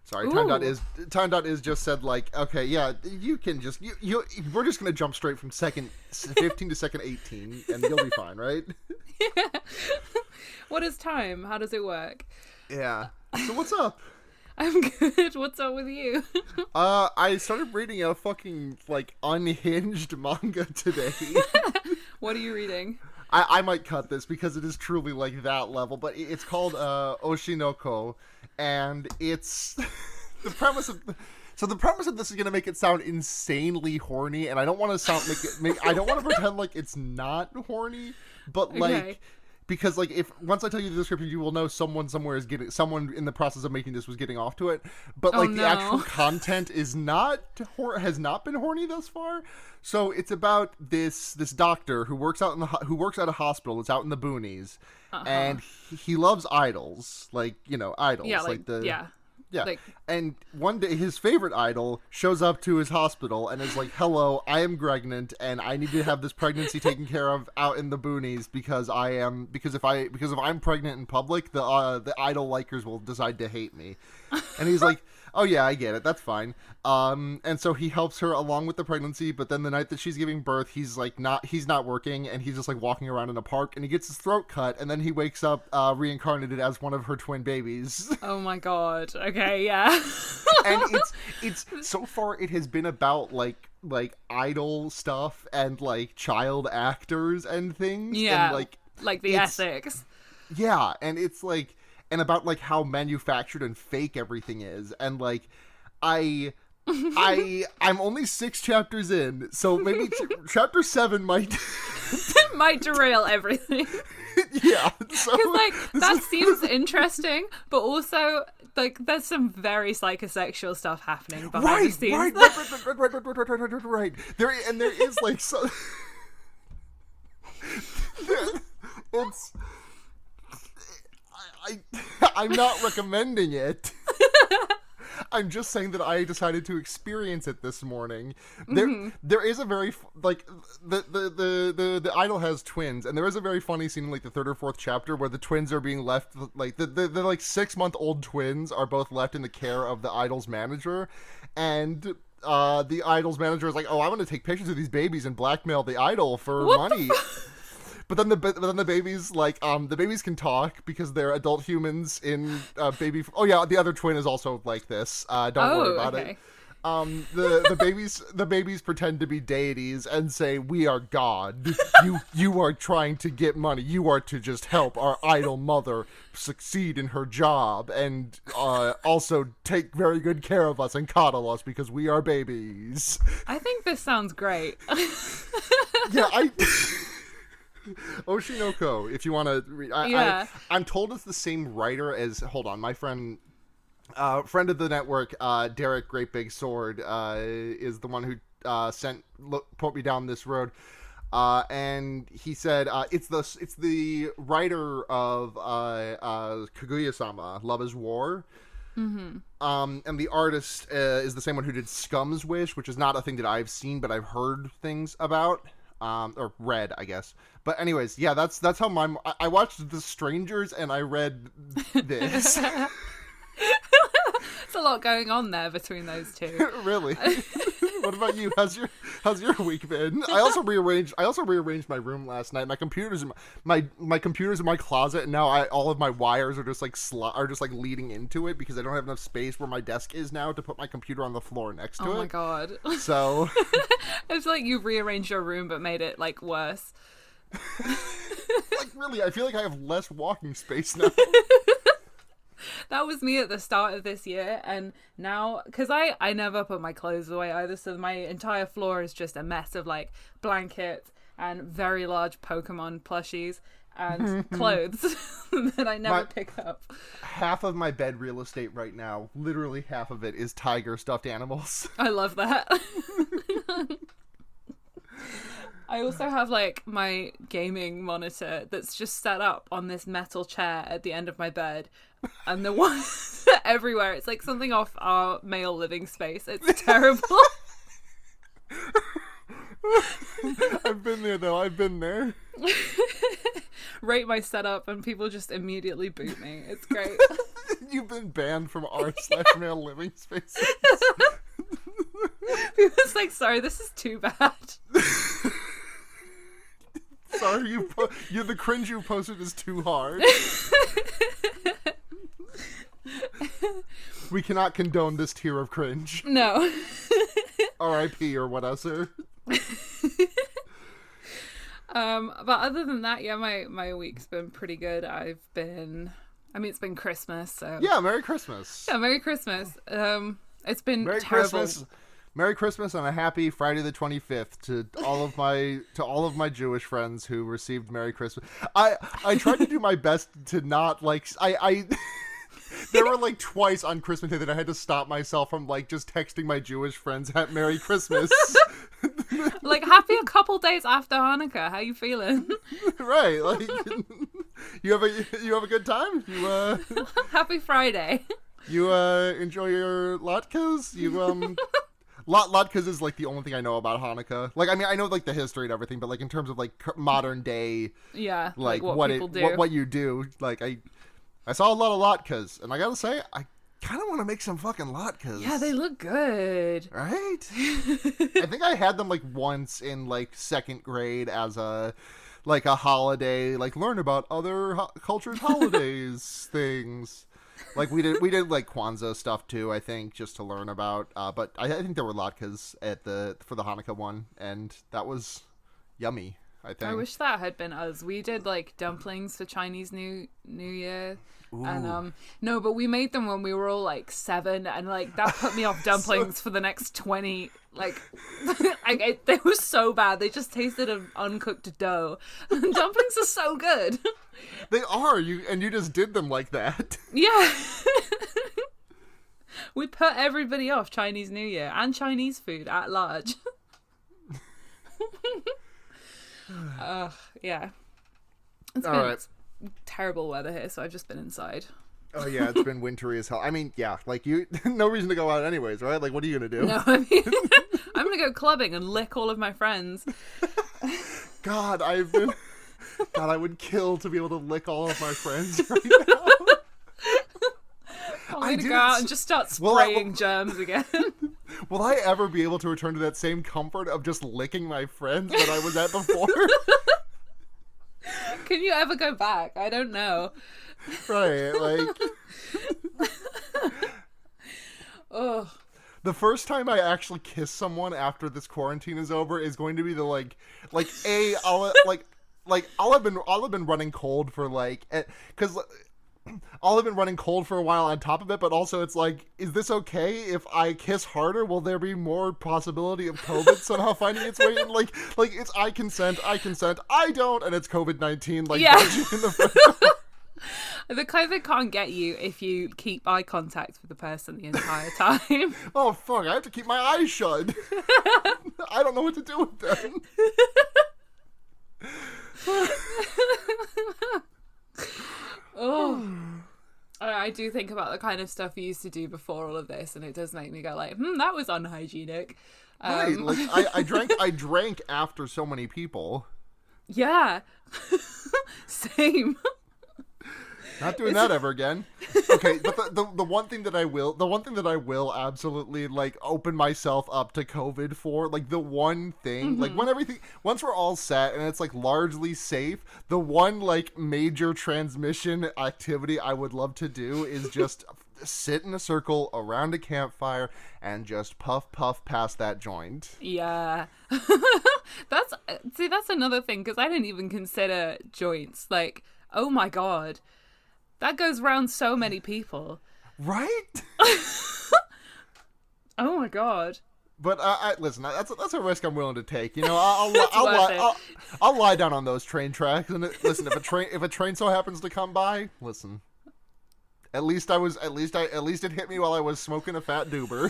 Sorry, Ooh. time dot is just said like, okay, yeah, you can just we're just gonna jump straight from second 15 to second 18, and you'll be fine, right? What is time? How does it work? Yeah. So what's up? I'm good. What's up with you? I started reading a fucking like unhinged manga today. What are you reading? I might cut this because it is truly like that level, but it's called Oshi No Ko, and it's the premise of so the premise of this is gonna make it sound insanely horny, and I don't want to I don't want to pretend like it's not horny, but like. Okay. Because like if once I tell you the description, you will know someone somewhere is getting someone in the process of making this was getting off to it. But Oh, like the no. actual content is not has not been horny thus far. So it's about this doctor who works out who works at a hospital that's out in the boonies, and he loves idols, like idols, Yeah, like the yeah. yeah. Like, And one day his favorite idol shows up to his hospital and is like, "Hello, I am gregnant and I need to have this pregnancy taken care of out in the boonies because if I'm pregnant in public, the idol likers will decide to hate me." And he's like, "Oh yeah, I get it. That's fine." And so he helps her along with the pregnancy, but then the night that she's giving birth, he's not working, and he's just like walking around in a park, and he gets his throat cut, and then he wakes up reincarnated as one of her twin babies. oh my god. Okay, yeah. And it's so far it has been about like idol stuff and like child actors and things. Yeah. And like the it's- ethics. yeah, and it's like and about like how manufactured and fake everything is, and like I'm only 6 chapters in, so maybe chapter 7 might Might derail everything. yeah. So Because, like, that seems interesting, but also, like, there's some very psychosexual stuff happening behind the scenes. Right. There is like so. It's. I'm not recommending it. I'm just saying that I decided to experience it this morning. There is a very like the idol has twins, and there is a very funny scene in like the 3rd or 4th chapter where the twins are being left like the like 6-month-old twins are both left in the care of the idol's manager, and the idol's manager is like, "Oh, I'm going to take pictures of these babies and blackmail the idol for What the money." But then the babies like the babies can talk because they're adult humans in baby. Oh yeah, the other twin is also like this. Don't worry about okay. it. The babies pretend to be deities and say, "We are God. You are trying to get money. You are to just help our idol mother succeed in her job and also take very good care of us and coddle us because we are babies." I think this sounds great. Yeah, Oshi No Ko, if you want to read. Yeah. I'm told it's the same writer as, hold on, my friend of the network, Derek Great Big Sword, is the one who put me down this road. And he said it's the writer of Kaguya-sama, Love is War. Mm-hmm. And the artist is the same one who did Scum's Wish, which is not a thing that I've seen, but I've heard things about. Or read, I guess. But anyways, yeah, that's how I watched The Strangers and I read this. There's a lot going on there between those two. Really? What about you? How's your week been? I also rearranged my room last night. My computer's in my computer's in my closet, and now all of my wires are just like leading into it because I don't have enough space where my desk is now to put my computer on the floor next to it. Oh my god. So It's like you've rearranged your room but made it like worse. like really, I feel like I have less walking space now. That was me at the start of this year, and now, because I never put my clothes away either, so my entire floor is just a mess of like blankets and very large Pokemon plushies and clothes that I never pick up. Half of my bed real estate right now, literally half of it, is tiger stuffed animals. I love that. I also have like my gaming monitor that's just set up on this metal chair at the end of my bed, and the ones everywhere. It's like something off our male living space. It's terrible. I've been there though. I've been there. Rate my setup and people just immediately boot me. It's great. You've been banned from r/male living spaces. People's like, sorry, this is too bad. Sorry, you the cringe you posted is too hard. We cannot condone this tier of cringe. No. R.I.P. or whatever. But other than that, yeah, my week's been pretty good. It's been Christmas, so Yeah, Merry Christmas. yeah, Merry Christmas. It's been Merry terrible. Christmas. Merry Christmas and a happy Friday the 25th to all of my Jewish friends who received Merry Christmas. I tried to do my best to not like I there were like twice on Christmas Day that I had to stop myself from like just texting my Jewish friends at Merry Christmas. Like, happy a couple days after Hanukkah. How you feeling? Right, like you have a good time? You Happy Friday. you enjoy your latkes? You latkes is like the only thing I know about Hanukkah. Like, I mean, I know like the history and everything, but like in terms of like modern day, Yeah, like what people do. what you do, like I saw a lot of latkes, and I gotta say, I kind of want to make some fucking latkes. Yeah, they look good. Right? I think I had them like once in like second grade as a holiday, like learn about other cultures' holidays things. Like we did like Kwanzaa stuff too, I think, just to learn about. But I think there were latkes for the Hanukkah one, and that was yummy. I think. I wish that had been us. We did like dumplings for Chinese New Year. Ooh. And no, but we made them when we were all like 7, and like that put me off dumplings for the next 20. Like, they were so bad. They just tasted of uncooked dough. Dumplings are so good. They are. You just did them like that. Yeah. We put everybody off Chinese New Year and Chinese food at large. Yeah. It's All been right. terrible weather here, so I've just been inside. Oh yeah, it's been wintry as hell. I mean, yeah, like no reason to go out anyways, right? Like, what are you gonna do? No, I mean, I'm gonna go clubbing and lick all of my friends. God, I would kill to be able to lick all of my friends right now. I'm gonna go out and just start spraying germs again. Will I ever be able to return to that same comfort of just licking my friends that I was at before? Can you ever go back? I don't know. Right, like... Ugh. The first time I actually kiss someone after this quarantine is over is going to be the I'll have been running cold for because I'll have been running cold for a while on top of it, but also it's like, is this okay if I kiss harder? Will there be more possibility of COVID somehow finding its way in? Like it's I consent, I don't, and it's COVID-19. Like, yeah. In the The COVID can't get you if you keep eye contact with the person the entire time. Oh fuck! I have to keep my eyes shut. I don't know what to do with them. Oh, I do think about the kind of stuff we used to do before all of this, and it does make me go like, that was unhygienic. Right, like I drank after so many people. Yeah. Same. Not doing that ever again. Okay, but the one thing that I will absolutely like open myself up to COVID for, like the one thing, like once we're all set and it's like largely safe, the one like major transmission activity I would love to do is just sit in a circle around a campfire and just puff past that joint. Yeah. That's another thing, because I didn't even consider joints. Like, oh my god. That goes around so many people. Right? Oh my god. But listen, that's a risk I'm willing to take. You know, I'll lie down on those train tracks, and listen, if a train so happens to come by, listen. At least it hit me while I was smoking a fat doober.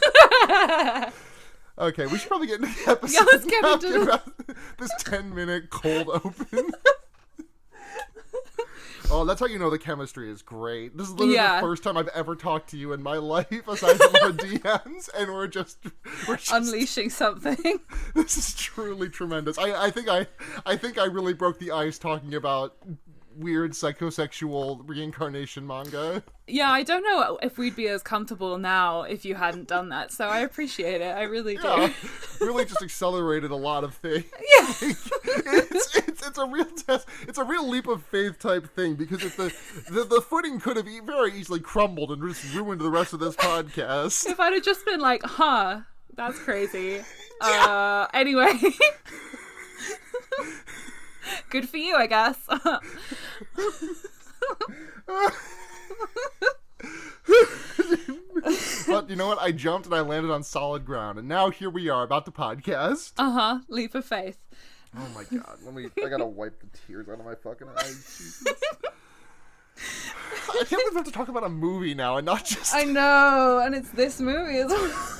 Okay, we should probably get into the episode. Yeah, let's get into this 10-minute cold open. Oh, that's how you know the chemistry is great. This is literally Yeah. the first time I've ever talked to you in my life, aside from our DMs, and we're just Unleashing something. This is truly tremendous. I think I really broke the ice talking about weird psychosexual reincarnation manga. Yeah, I don't know if we'd be as comfortable now if you hadn't done that, so I appreciate it. I really do. Yeah, really just accelerated a lot of things. Yeah. It's a real test. It's a real leap of faith type thing, because if the footing could have very easily crumbled and just ruined the rest of this podcast. If I'd have just been like, huh, that's crazy. Anyway. Good for you, I guess. But you know what? I jumped and I landed on solid ground, and now here we are about to podcast. Leap of faith. Oh my god! I gotta wipe the tears out of my fucking eyes. Jesus. I can't believe we have to talk about a movie now and not just. I know, and it's this movie as well.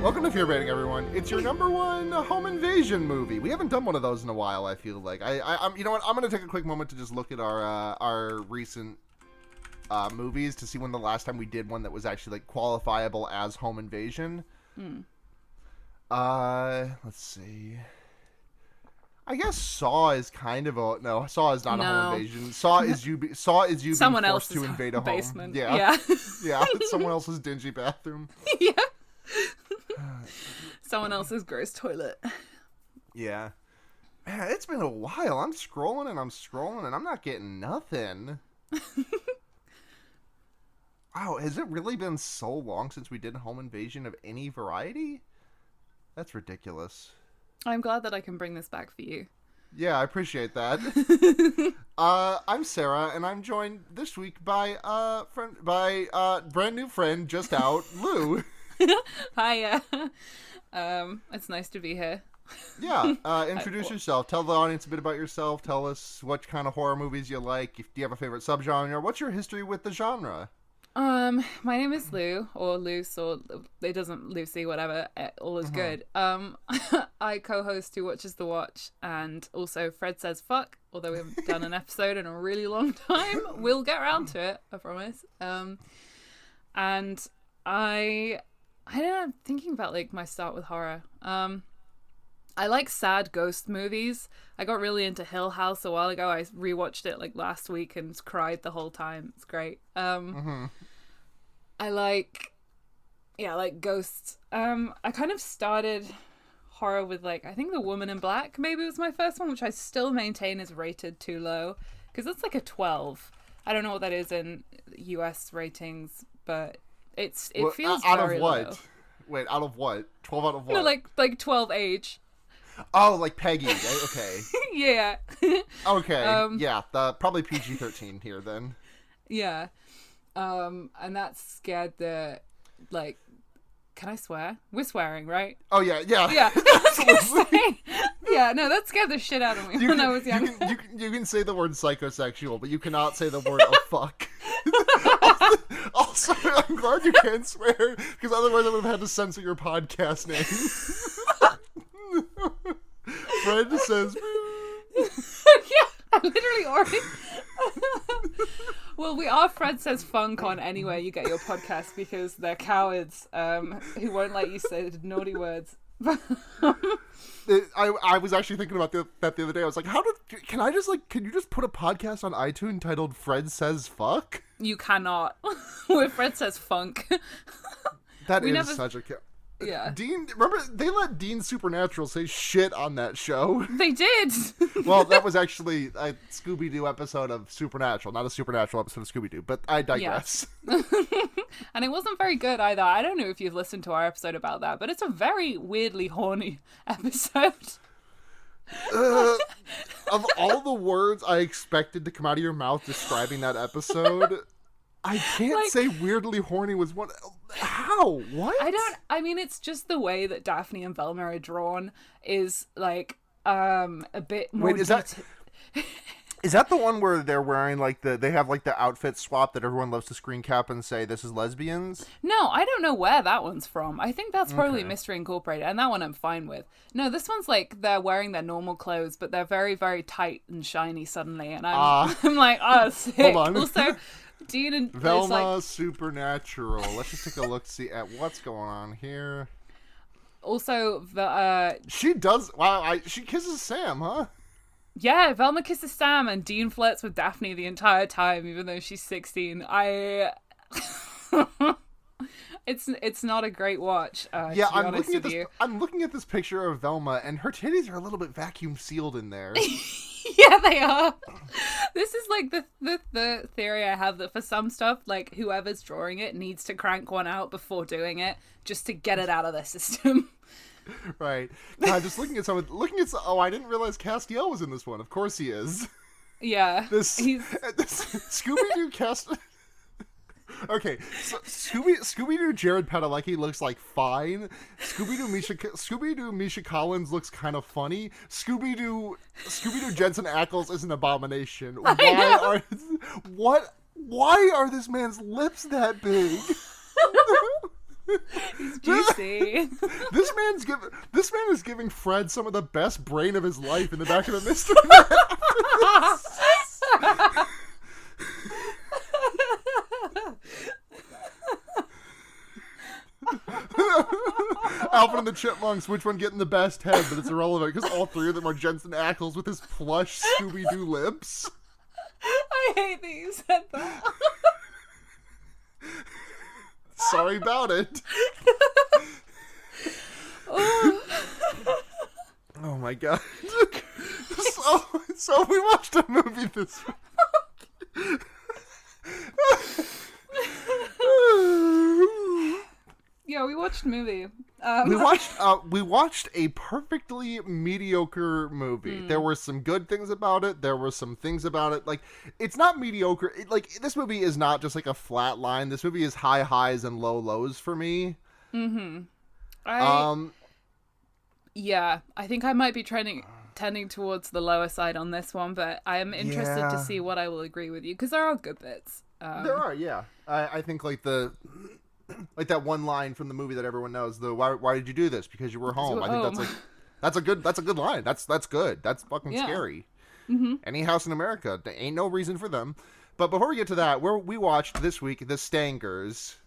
Welcome to Fear Baiting, everyone. It's your number one home invasion movie. We haven't done one of those in a while, I feel like. I'm you know what? I'm going to take a quick moment to just look at our recent movies to see when the last time we did one that was actually like qualifiable as home invasion. Let's see. I guess Saw is kind of a no. Saw is not a home invasion. Saw is you being Someone forced else's to invade a basement. home. Yeah. Yeah. It's someone else's dingy bathroom. Yeah. Someone else's gross toilet. Yeah. Man, it's been a while. I'm scrolling and I'm not getting nothing. Wow, has it really been so long since we did home invasion of any variety? That's ridiculous. I'm glad that I can bring this back for you. Yeah, I appreciate that. I'm Sarah, and I'm joined this week by brand new friend just out, Lou. Hi, it's nice to be here. Yeah, introduce yourself. Tell the audience a bit about yourself. Tell us what kind of horror movies you like. Do you have a favorite subgenre? What's your history with the genre? My name is Lou, or Luce, or it doesn't Lucy, whatever. All is good. I co-host Who Watches the Watch, and also Fred Says Fuck. Although we haven't done an episode in a really long time, we'll get around to it. I promise. And I don't know, I'm thinking about like my start with horror. I like sad ghost movies. I got really into Hill House a while ago. I rewatched it like last week and cried the whole time. It's great. I like ghosts. I kind of started horror with like, I think The Woman in Black maybe was my first one, which I still maintain is rated too low because it's like a 12. I don't know what that is in US ratings, but it feels out very of what? low. Wait, out of what? 12 out of what? No, like 12 age. Oh, like Peggy. Okay. Yeah. Okay. Yeah, probably PG-13 here then. Yeah. And that scared the, like, can I swear? We're swearing, right? Oh, yeah. Yeah. I was gonna say, yeah, no, that scared the shit out of me when I was young. You can say the word psychosexual, but you cannot say the word fuck. Also, I'm glad you can't swear, because otherwise I would have had to censor your podcast name. Fred says... Yeah, I literally already... Well, we are Fred Says Funk on anywhere you get your podcast, because they're cowards who won't let you say the naughty words. I was actually thinking about that the other day. I was like, can you just put a podcast on iTunes titled Fred Says Fuck? You cannot. With Fred Says Funk. That is such a... Yeah. Dean, remember, they let Dean Supernatural say shit on that show. They did. Well, that was actually a Scooby-Doo episode of Supernatural, not a Supernatural episode of Scooby-Doo, but I digress. Yeah. And it wasn't very good either. I don't know if you've listened to our episode about that, but it's a very weirdly horny episode. Of all the words I expected to come out of your mouth describing that episode, I can't say weirdly horny was one. How? What? I mean, it's just the way that Daphne and Velma are drawn is like a bit more. Wait, is that the one where they're wearing like they have like the outfit swap that everyone loves to screen cap and say this is lesbians? No, I don't know where that one's from. I think that's probably Mystery Incorporated, and that one I'm fine with. No, this one's like they're wearing their normal clothes, but they're very, very tight and shiny suddenly, and I'm like, oh, sick. Hold on. Also, Dean and Velma Supernatural. Let's just take a look, see at what's going on here. Also, she does. Wow, she kisses Sam, huh? Yeah, Velma kisses Sam, and Dean flirts with Daphne the entire time, even though she's 16. It's not a great watch. Yeah, to be honest with you. I'm looking at this picture of Velma, and her titties are a little bit vacuum sealed in there. Yeah, they are. This is like the theory I have that for some stuff, like whoever's drawing it needs to crank one out before doing it, just to get it out of their system. Right. God, just looking at oh, I didn't realize Castiel was in this one. Of course he is. Yeah. This Scooby-Doo cast. Okay, so Scooby-Doo Jared Padalecki looks like fine. Scooby-Doo Misha Collins looks kind of funny. Scooby-Doo Jensen Ackles is an abomination. Why are this man's lips that big? He's juicy. This man is giving Fred some of the best brain of his life in the back of a mystery. Alvin and the Chipmunks, which one getting the best head? But it's irrelevant because all three of them are Jensen Ackles with his plush Scooby-Doo lips. I hate that you said that. Sorry about it. Oh my god. So we watched a movie this week. Yeah, we watched a movie. We watched a perfectly mediocre movie. There were some good things about it. There were some things about it. Like, it's not mediocre. This movie is not just like a flat line. This movie is high highs and low lows for me. Mm-hmm. Yeah, I think I might be tending towards the lower side on this one, but I am interested to see what I will agree with you, because there are good bits. There are, yeah. I think like that one line from the movie that everyone knows, why did you do this? Because you were home. I think that's a good line. That's good. That's fucking scary. Mm-hmm. Any house in America, there ain't no reason for them. But before we get to that, we watched this week The Stangers.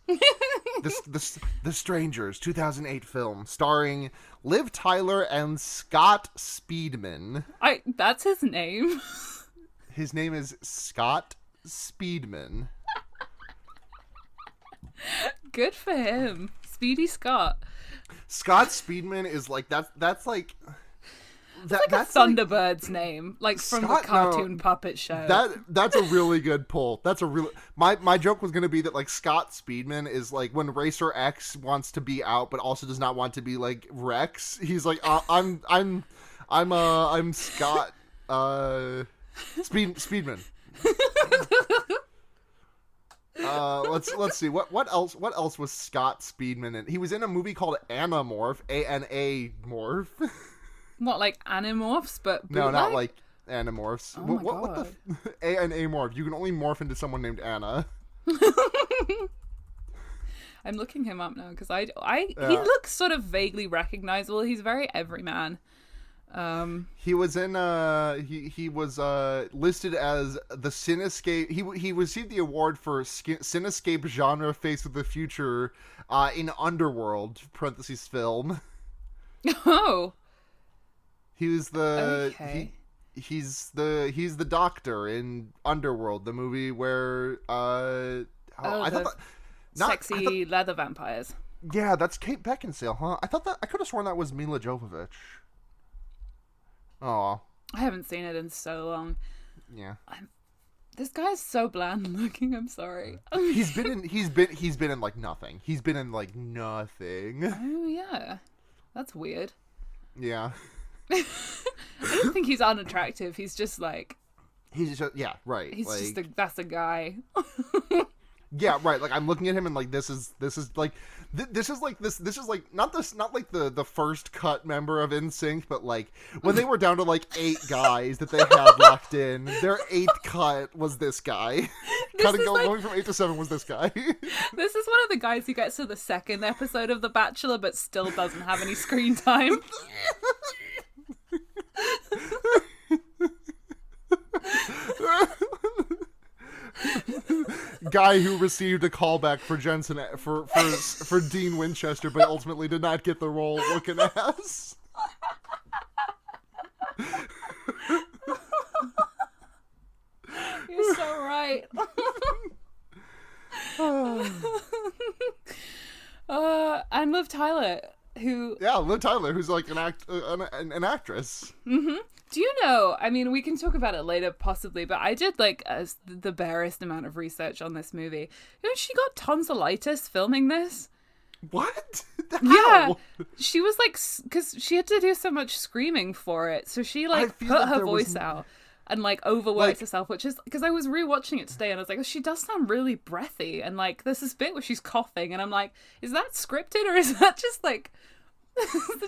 The Strangers 2008 film starring Liv Tyler and Scott Speedman. That's his name. His name is Scott Speedman. Good for him. Speedy Scott. Scott Speedman is like that's like that's a Thunderbird's name, like from the cartoon puppet show. That's a really good pull. That's a really my joke was gonna be that like Scott Speedman is like when Racer X wants to be out but also does not want to be like Rex. He's like I'm Scott Speedman. Let's see what else was Scott Speedman in? He was in a movie called Anamorph, A-N-A Morph. What, like Animorphs, but no, not like Animorphs. Oh what the A-N-A Morph? You can only morph into someone named Anna. I'm looking him up now because he looks sort of vaguely recognizable. He's very everyman. He was in he was listed as the Cinescape. He received the award for Cinescape genre face of the future in Underworld (film). Oh. He was he's the doctor in Underworld, the movie where I thought sexy leather vampires. Yeah, that's Kate Beckinsale, huh? I could have sworn that was Mila Jovovich. Oh. I haven't seen it in so long. Yeah. This guy's so bland looking. I'm sorry. He's been in like nothing. He's been in like nothing. Oh yeah, that's weird. Yeah. I don't think he's unattractive. He's just like. He's just right. He's like, just that's a guy. Yeah, right. Like I'm looking at him and like this is like not like the first cut member of NSYNC, but like when they were down to like 8 guys that they had locked in, their 8th cut was this guy. Going from 8 to 7 was this guy. This is one of the guys who gets to the 2nd episode of The Bachelor but still doesn't have any screen time. Guy who received a callback for Jensen for Dean Winchester, but ultimately did not get the role. Looking ass. You're so right. And Liv Tyler, Liv Tyler, who's like an actress. Mm-hmm. Do you know, I mean, we can talk about it later possibly, but I did like the barest amount of research on this movie. You know, she got tonsillitis filming this. What? How? Yeah. She was like, because she had to do so much screaming for it. So she like put her voice out and like overworked herself, which is, because I was rewatching it today and I was like, oh, she does sound really breathy. And like, there's this bit where she's coughing and I'm like, is that scripted or is that just like,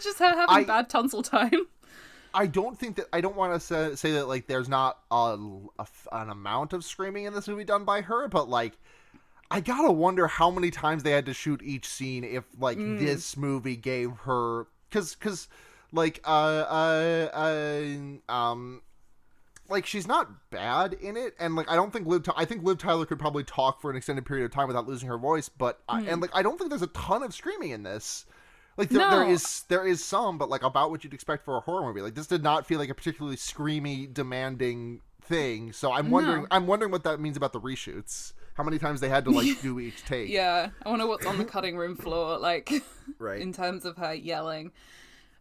just her having bad tonsil time? I don't want to say that like there's not an amount of screaming in this movie done by her, but like I gotta wonder how many times they had to shoot each scene if like this movie gave her because like like she's not bad in it, and like I don't think I think Liv Tyler could probably talk for an extended period of time without losing her voice, but and like I don't think there's a ton of screaming in this. Like there is some, but like about what you'd expect for a horror movie. Like this did not feel like a particularly screamy, demanding thing. So I'm wondering what that means about the reshoots. How many times they had to like do each take? Yeah, I wonder what's on the cutting room floor, like right. in terms of her yelling.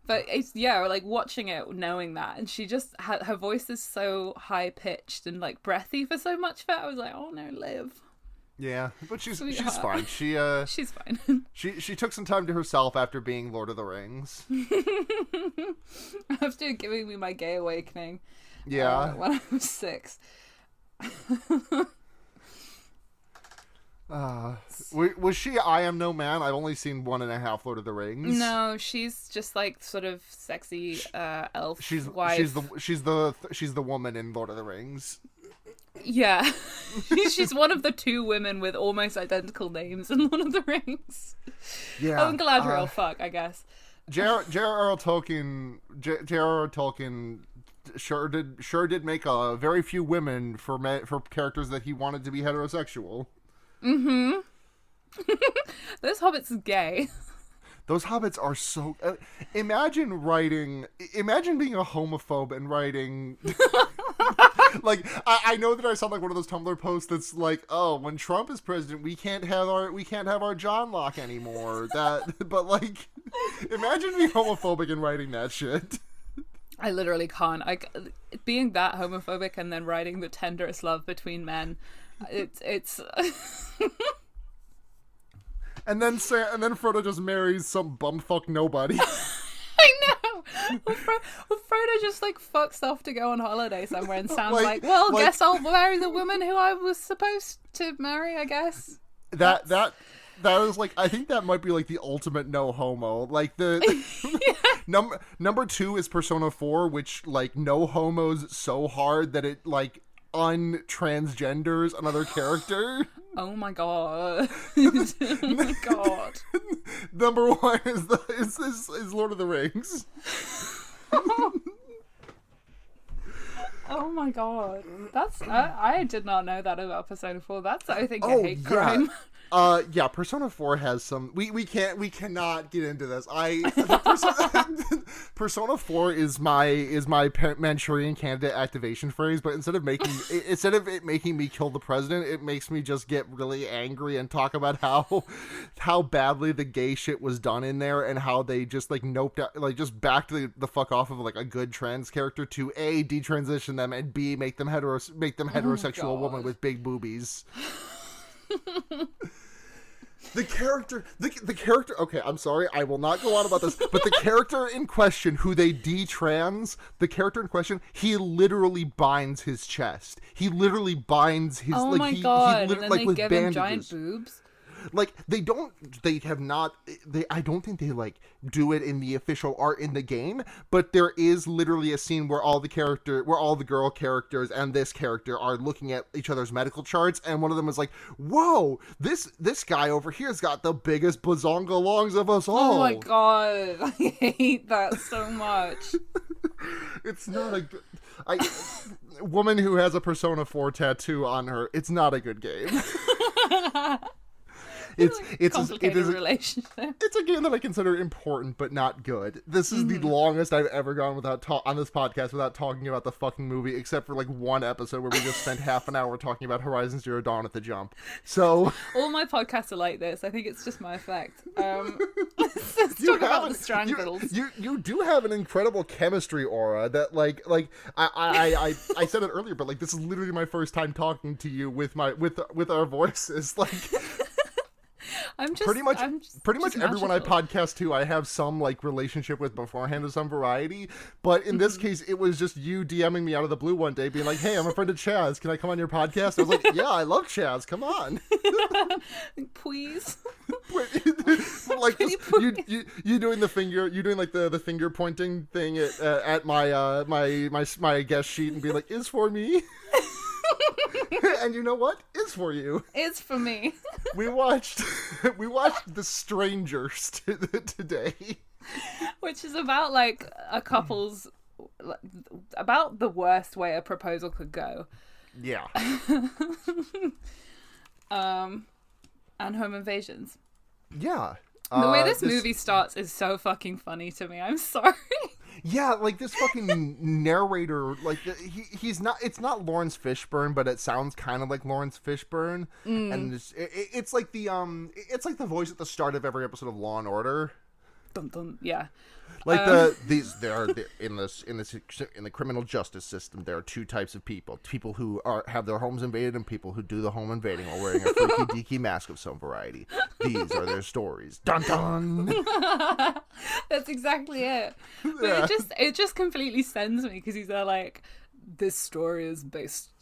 But it's like watching it, knowing that, and she just had her voice is so high pitched and like breathy for so much of it. I was like, oh no, Liv. Yeah, but she's fine. She's fine. She took some time to herself after being Lord of the Rings. After giving me my gay awakening. Yeah. When I was 6. Was she I Am No Man? I've only seen 1.5 Lord of the Rings. No, she's just like sort of sexy elf. She's the woman in Lord of the Rings. Yeah. She's one of the 2 women with almost identical names in Lord of the Rings. Yeah. Oh, and Galadriel, fuck, I guess. J.R.R. Tolkien sure did make a very few women for characters that he wanted to be heterosexual. Mm-hmm. This hobbit's gay. Those hobbits are so... imagine being a homophobe and writing... like, I know that I sound like one of those Tumblr posts that's like, oh, when Trump is president, we can't have our John Locke anymore. But like, imagine being homophobic and writing that shit. I literally can't. Being that homophobic and then writing the tenderest love between men, it's... And then Frodo just marries some bumfuck nobody. I know. Well, Frodo just like fucks off to go on holiday somewhere and sounds like guess I'll marry the woman who I was supposed to marry, I guess. That is like, I think that might be like the ultimate no homo. Like the number 2 is Persona 4, which like no homos so hard that it like untransgenders another character. Oh my god. Oh my god. Number 1 is Lord of the Rings. Oh my god. That's I did not know that about Persona 4. That's, I think, a hate crime. Yeah, Persona 4 has some we cannot get into this. Persona 4 is my Manchurian candidate activation phrase, but instead of it making me kill the president, it makes me just get really angry and talk about how badly the gay shit was done in there, and how they just like noped out, like just backed the fuck off of like a good trans character to A, detransition them, and B, make them heterosexual woman with big boobies. The character, okay, I'm sorry, I will not go on about this, but the character in question, who they detrans, he literally binds his chest. He literally binds his, oh like, my he, god, he and then like, they with give bandages. him giant boobs. Like, I don't think they, like, do it in the official art in the game, but there is literally a scene where all the girl characters and this character are looking at each other's medical charts, and one of them is like, whoa, this guy over here's got the biggest bazongalongs of us all. Oh my god, I hate that so much. It's not a good... woman who has a Persona 4 tattoo on her, it's not a good game. It's a complicated relationship. It's a game that I consider important but not good. This is the longest I've ever gone on this podcast without talking about the fucking movie, except for like one episode where we just spent half an hour talking about Horizon Zero Dawn at the jump. So all my podcasts are like this. I think it's just my effect. Let's talk about the strangles. You do have an incredible chemistry aura that like I said it earlier, but like this is literally my first time talking to you with our voices. Like pretty much everyone I podcast to, I have some like relationship with beforehand of some variety. But in this case, it was just you DMing me out of the blue one day, being like, "Hey, I'm a friend of Chaz. Can I come on your podcast?" I was like, "Yeah, I love Chaz. Come on." Please. Like you doing the finger, you doing like the finger pointing thing at my guest sheet and be like, "Is for me." And you know what? It's for you. It's for me. We watched The Strangers today, which is about like a couple's about the worst way a proposal could go. Yeah. And home invasions. Yeah. The way this movie starts is so fucking funny to me. I'm sorry. Yeah, like this fucking narrator, like he's not. It's not Lawrence Fishburne, but it sounds kind of like Lawrence Fishburne, and it's like it's like the voice at the start of every episode of Law and Order. Dun, dun, yeah. Like in the criminal justice system, there are two types of people: people who have their homes invaded, and people who do the home invading while wearing a freaky deaky mask of some variety. These are their stories. Dun dun. That's exactly it. But it just completely sends me because he's there like, this story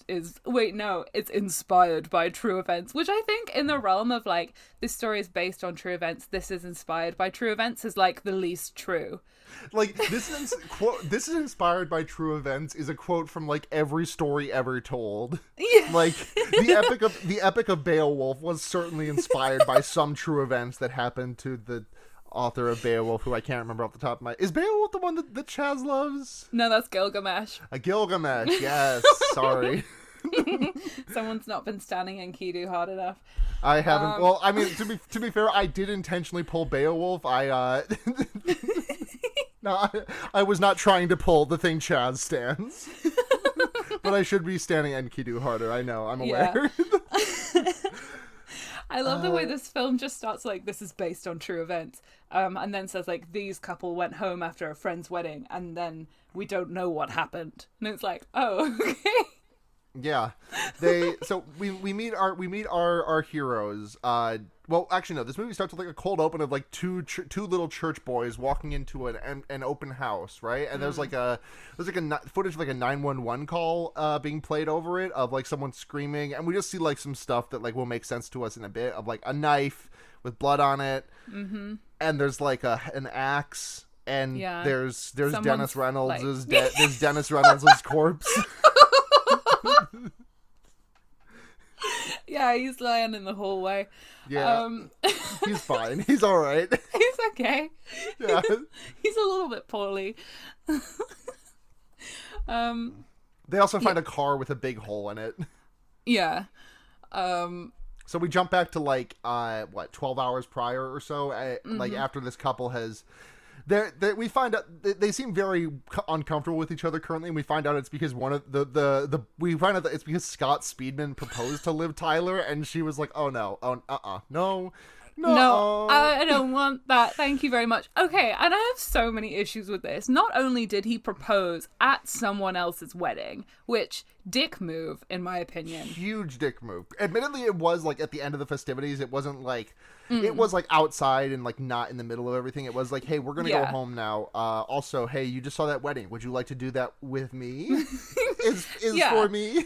it's inspired by true events, which I think in the realm of like, this story is based on true events, this is inspired by true events is like the least true. Like this is inspired by true events is a quote from like every story ever told. Yeah. Like the epic of Beowulf was certainly inspired by some true events that happened to the author of Beowulf, who I can't remember off the top of my... Is Beowulf the one that Chaz loves? No, that's Gilgamesh. Gilgamesh, yes. Sorry. Someone's not been standing Enkidu hard enough. I haven't. Well, I mean, to be fair, I did intentionally pull Beowulf. No, I was not trying to pull the thing Chaz stands. But I should be standing Enkidu harder. I know. I'm aware. Yeah. I love the way this film just starts like, this is based on true events, and then says like, these couple went home after a friend's wedding, and then we don't know what happened, and it's like, oh, okay. Yeah, so we meet our heroes. Well, actually no. This movie starts with like a cold open of like two little church boys walking into an open house, right? And there's like footage of like a 911 call being played over it of like someone screaming, and we just see like some stuff that like will make sense to us in a bit of like a knife with blood on it, and there's like an axe, and there's Dennis Reynolds' there's Dennis Reynolds' corpse. Yeah, he's lying in the hallway. Yeah, he's fine. He's all right. He's okay. Yeah, he's a little bit poorly. They also find a car with a big hole in it. Yeah. So we jump back to like 12 hours prior or so, like after this couple has. We find out they seem very uncomfortable with each other currently, and we find out it's because one of we find out that it's because Scott Speedman proposed to Liv Tyler, and she was like, "Oh no, no, I don't want that. Thank you very much." Okay, and I have so many issues with this. Not only did he propose at someone else's wedding, which dick move in my opinion. Huge dick move. Admittedly, it was like at the end of the festivities. It wasn't like it was like outside and like not in the middle of everything. It was like, hey, we're gonna go home now. Also, hey, you just saw that wedding. Would you like to do that with me? is for me.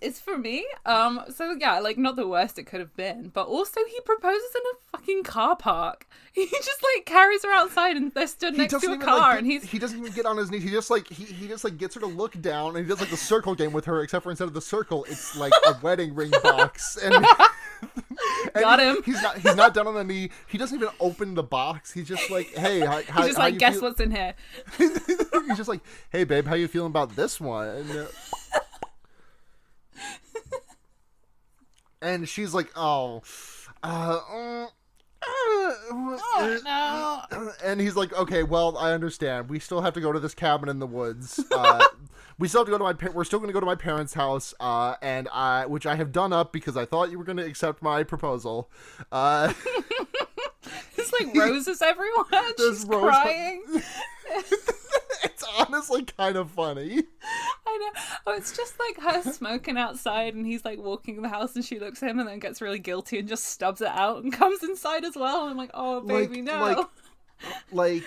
It's for me. So yeah, like not the worst it could have been, but also he proposes in a fucking car park. He just like carries her outside and they're stood next to a car, and he doesn't even get on his knees. He just like he just like gets her to look down, and he does like the circle game with her, except for instead of the circle, it's like a wedding ring box. And got him. He's not down on the knee. He doesn't even open the box. He's just like, hey, how he's just like, guess what's in here. He's just like, hey babe, how you feeling about this one? And she's like, oh no. And he's like, okay, well, I understand. We still have to go to this cabin in the woods. We still have to go to we're still going to go to my parents' house, and which I have done up because I thought you were going to accept my proposal. There's like roses everywhere. She's crying. It's honestly kind of funny. I know. Oh, it's just like her smoking outside, and he's like walking in the house, and she looks at him and then gets really guilty and just stubs it out and comes inside as well. And I'm like, oh baby, no. Why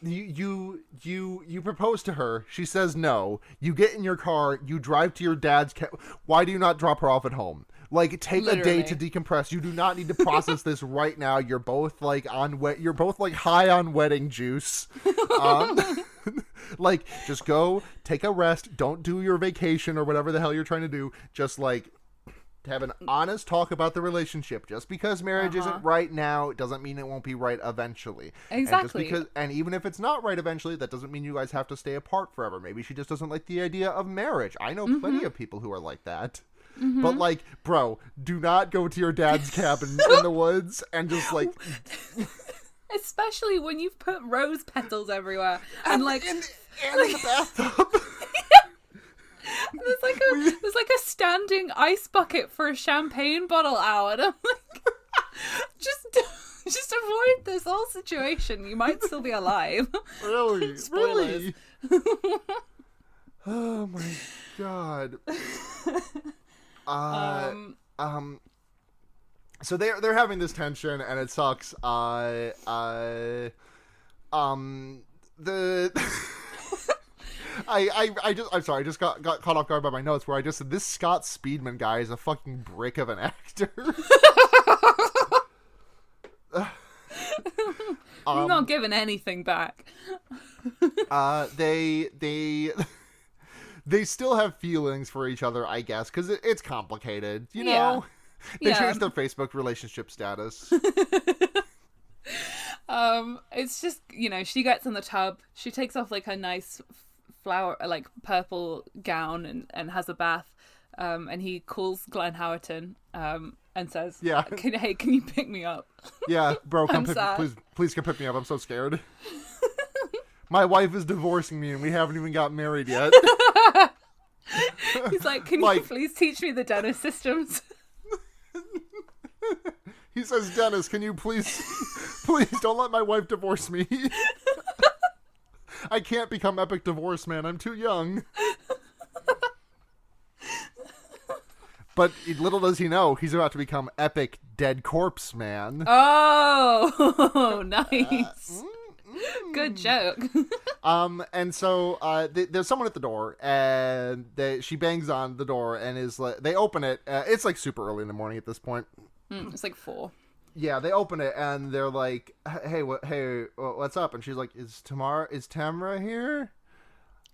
you propose to her? She says no. You get in your car. You drive to your dad's. Why do you not drop her off at home? Like, take Literally. a day to decompress. You do not need to process this right now. You're both like you're both like high on wedding juice. Like, just go take a rest. Don't do your vacation or whatever the hell you're trying to do. Just like have an honest talk about the relationship. Just because marriage isn't right now, it doesn't mean it won't be right eventually. Exactly. And even if it's not right eventually, that doesn't mean you guys have to stay apart forever. Maybe she just doesn't like the idea of marriage. I know plenty of people who are like that. But like, bro, do not go to your dad's cabin in the woods and just like, especially when you've put rose petals everywhere and like in the bathtub. There's like a standing ice bucket for a champagne bottle out. I'm like, just avoid this whole situation. You might still be alive. Really, Spoilers. really. Oh my god. So they're having this tension and it sucks. I'm sorry, I just got caught off guard by my notes where I just said this Scott Speedman guy is a fucking brick of an actor. I'm not giving anything back. They still have feelings for each other, I guess, because it's complicated, you know? They changed their Facebook relationship status. It's just, she gets in the tub, she takes off like her nice flower, like purple gown and has a bath, and he calls Glenn Howerton, and says, hey, can you pick me up? Yeah, bro, please come pick me up, I'm so scared. My wife is divorcing me and we haven't even got married yet. He's like, can you please teach me the Dennis systems? He says, Dennis, can you please don't let my wife divorce me. I can't become epic divorce man. I'm too young. But little does he know, he's about to become epic dead corpse man. Oh, nice. Good joke. And so there's someone at the door, and she bangs on the door, and is like, they open it. It's like super early in the morning at this point. It's like 4. Yeah, they open it, and they're like, "Hey, what's up?" And she's like, "Is Tamra here?"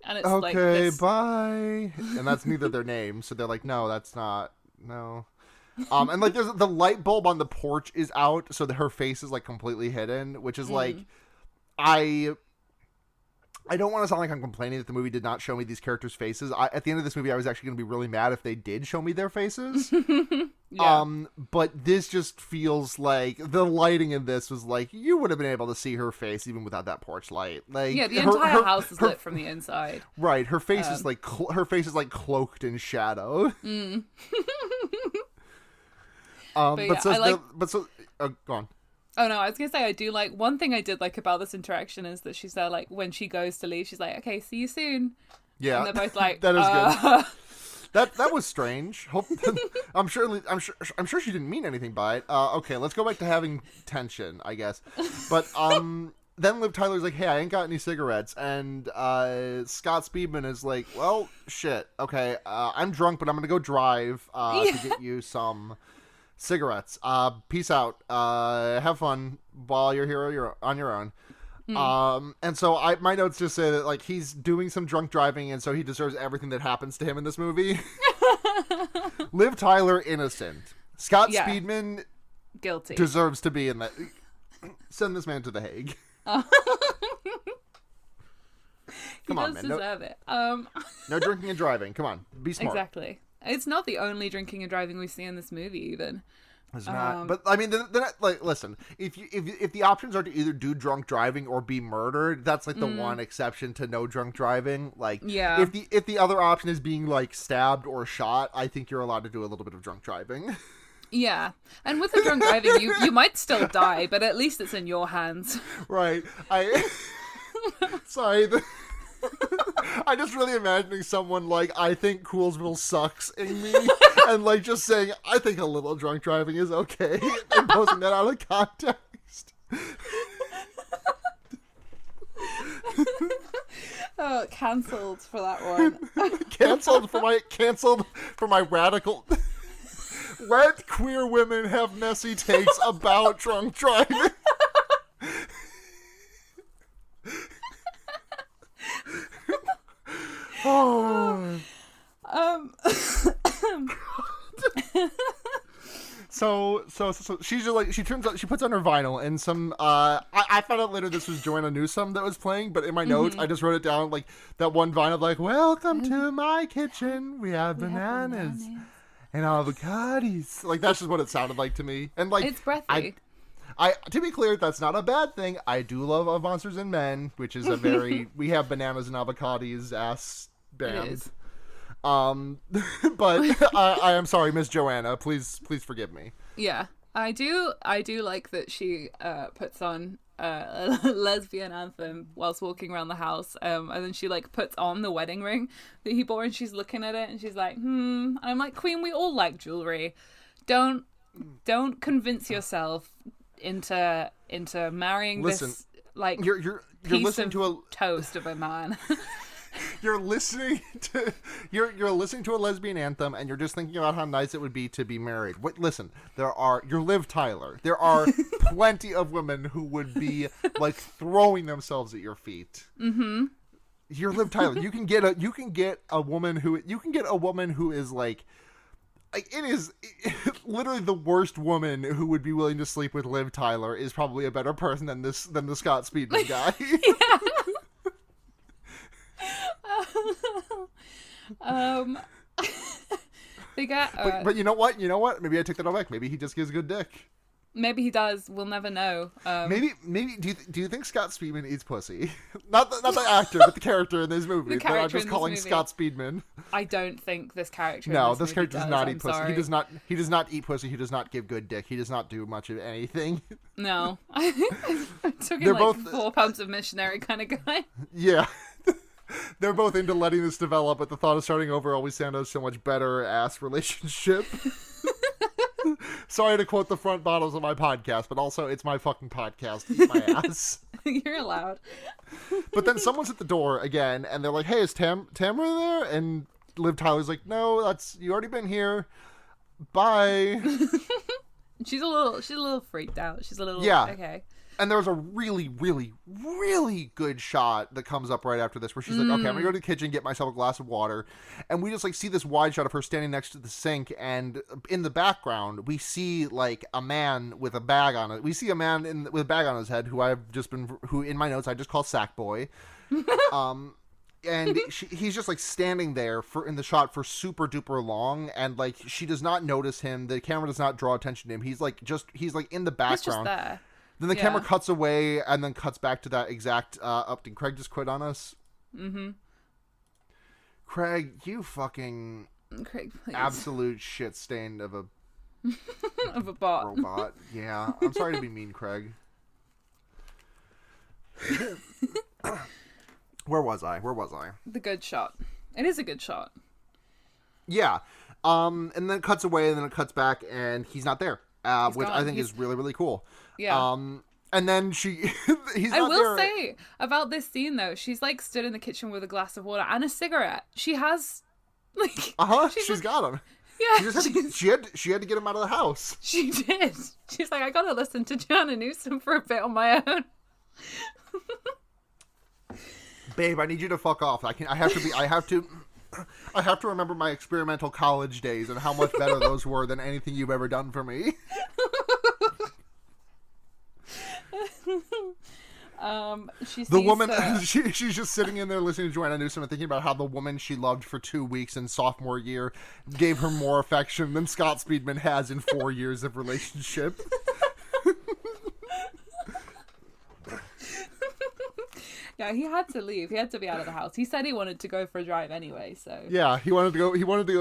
And it's okay, bye. And that's neither their name, so they're like, "No, that's not. No." And like, there's the light bulb on the porch is out, so that her face is like completely hidden, which is like. I don't want to sound like I'm complaining that the movie did not show me these characters' faces. At the end of this movie, I was actually going to be really mad if they did show me their faces. Yeah. But this just feels like the lighting in this was like you would have been able to see her face even without that porch light. Like Yeah, the entire house is lit from the inside. Right, her face is like her face is like cloaked in shadow. But yeah, go on. Oh no, I was gonna say I do like one thing I did like about this interaction is that she's there like when she goes to leave, she's like, "Okay, see you soon." Yeah, And they're both like, that is good. That was strange. I'm sure she didn't mean anything by it. Okay, let's go back to having tension, I guess. But then Liv Tyler's like, "Hey, I ain't got any cigarettes," and Scott Speedman is like, "Well, shit. Okay, I'm drunk, but I'm gonna go drive to get you some cigarettes. Peace out. Have fun while you're here. You're on your own." And so my notes just say that like he's doing some drunk driving, and so he deserves everything that happens to him in this movie. Liv Tyler, innocent. Scott Speedman, guilty. Deserves to be in that. Send this man to the Hague. Come on, man. Deserve it. No drinking and driving. Come on, be smart. Exactly. It's not the only drinking and driving we see in this movie, even. It's not. But I mean, they're not, like, listen. If the options are to either do drunk driving or be murdered, that's like the one exception to no drunk driving. Like, yeah. If the other option is being like stabbed or shot, I think you're allowed to do a little bit of drunk driving. Yeah, and with the drunk driving, you might still die, but at least it's in your hands. Right. Sorry. I just really imagining someone like, "I think Coolsville sucks" in me, and like just saying, "I think a little drunk driving is okay," and posting that out of context. Oh, cancelled for that one. Cancelled for my radical. Let queer women have messy takes about drunk driving. Oh. So she's just like, she puts on her vinyl and some I found out later this was Joanna Newsom that was playing, but in my notes I just wrote it down like that one vinyl like, "Welcome to my kitchen, we have bananas and avocados." Like that's just what it sounded like to me. And like it's breathy. I to be clear, that's not a bad thing. I do love Of Monsters and Men, which is a very we have bananas and avocados ass band. It is. But I am sorry, Miss Joanna. Please forgive me. Yeah, I do like that she puts on a lesbian anthem whilst walking around the house, and then she like puts on the wedding ring that he bought, and she's looking at it, and she's like, And I'm like, "Queen, we all like jewelry. Don't convince yourself into marrying this like you're piece listening of to a toast of a man." You're listening to a lesbian anthem, and you're just thinking about how nice it would be to be married. Wait, listen, you're Liv Tyler. There are plenty of women who would be like throwing themselves at your feet. Mm-hmm. You're Liv Tyler. You can get a woman who is like it is literally the worst woman who would be willing to sleep with Liv Tyler is probably a better person than the Scott Speedman guy. They got but you know what maybe I take that all back. Maybe he just gives good dick. Maybe he does. We'll never know. Maybe do you think Scott Speedman eats pussy? not the actor, but the character in this movie that I'm just calling Scott Speedman. I don't think this character this character does not eat pussy. Sorry. He does not eat pussy. He does not give good dick. He does not do much of anything. No. I took him like 4 pumps of missionary kind of guy. Yeah. They're both into letting this develop, but the thought of starting over always sounded so much better ass relationship. Sorry to quote the front bottles of my podcast, but also it's my fucking podcast. Eat my ass. You're allowed. But then someone's at the door again, and they're like, "Hey, is Tamara there?" And Liv Tyler's like, "No, you already been here. Bye." She's a little freaked out. She's a little okay. And there was a really, really, really good shot that comes up right after this where she's like, "Okay, I'm gonna go to the kitchen, get myself a glass of water." And we just like see this wide shot of her standing next to the sink, and in the background we see like a man with a bag on it. We see a man with a bag on his head who in my notes I just call Sack Boy. he's just like standing there in the shot for super duper long, and like she does not notice him. The camera does not draw attention to him. He's like in the background. He's just there. Then the camera cuts away and then cuts back to that exact did Craig just quit on us? Mm-hmm. Craig, you fucking Craig, please. Absolute shit stain of a of a bot. Robot. Yeah. I'm sorry to be mean, Craig. Where was I? The good shot. It is a good shot. Yeah. And then it cuts away and then it cuts back and he's not there. Which I think is really, really cool. Yeah. And then he's I not will there. say about this scene though, she's like stood in the kitchen with a glass of water and a cigarette. She has like she's got him. Yeah. She had to get him out of the house. She did. She's like, I gotta listen to Joanna Newsom for a bit on my own. Babe, I need you to fuck off. I have to remember my experimental college days and how much better those were than anything you've ever done for me. She's just sitting in there listening to Joanna Newsom and thinking about how the woman she loved for 2 weeks in sophomore year gave her more affection than Scott Speedman has in 4 years of relationship. Yeah, he had to leave. He had to be out of the house. He said he wanted to go for a drive anyway, so. Yeah, he wanted to go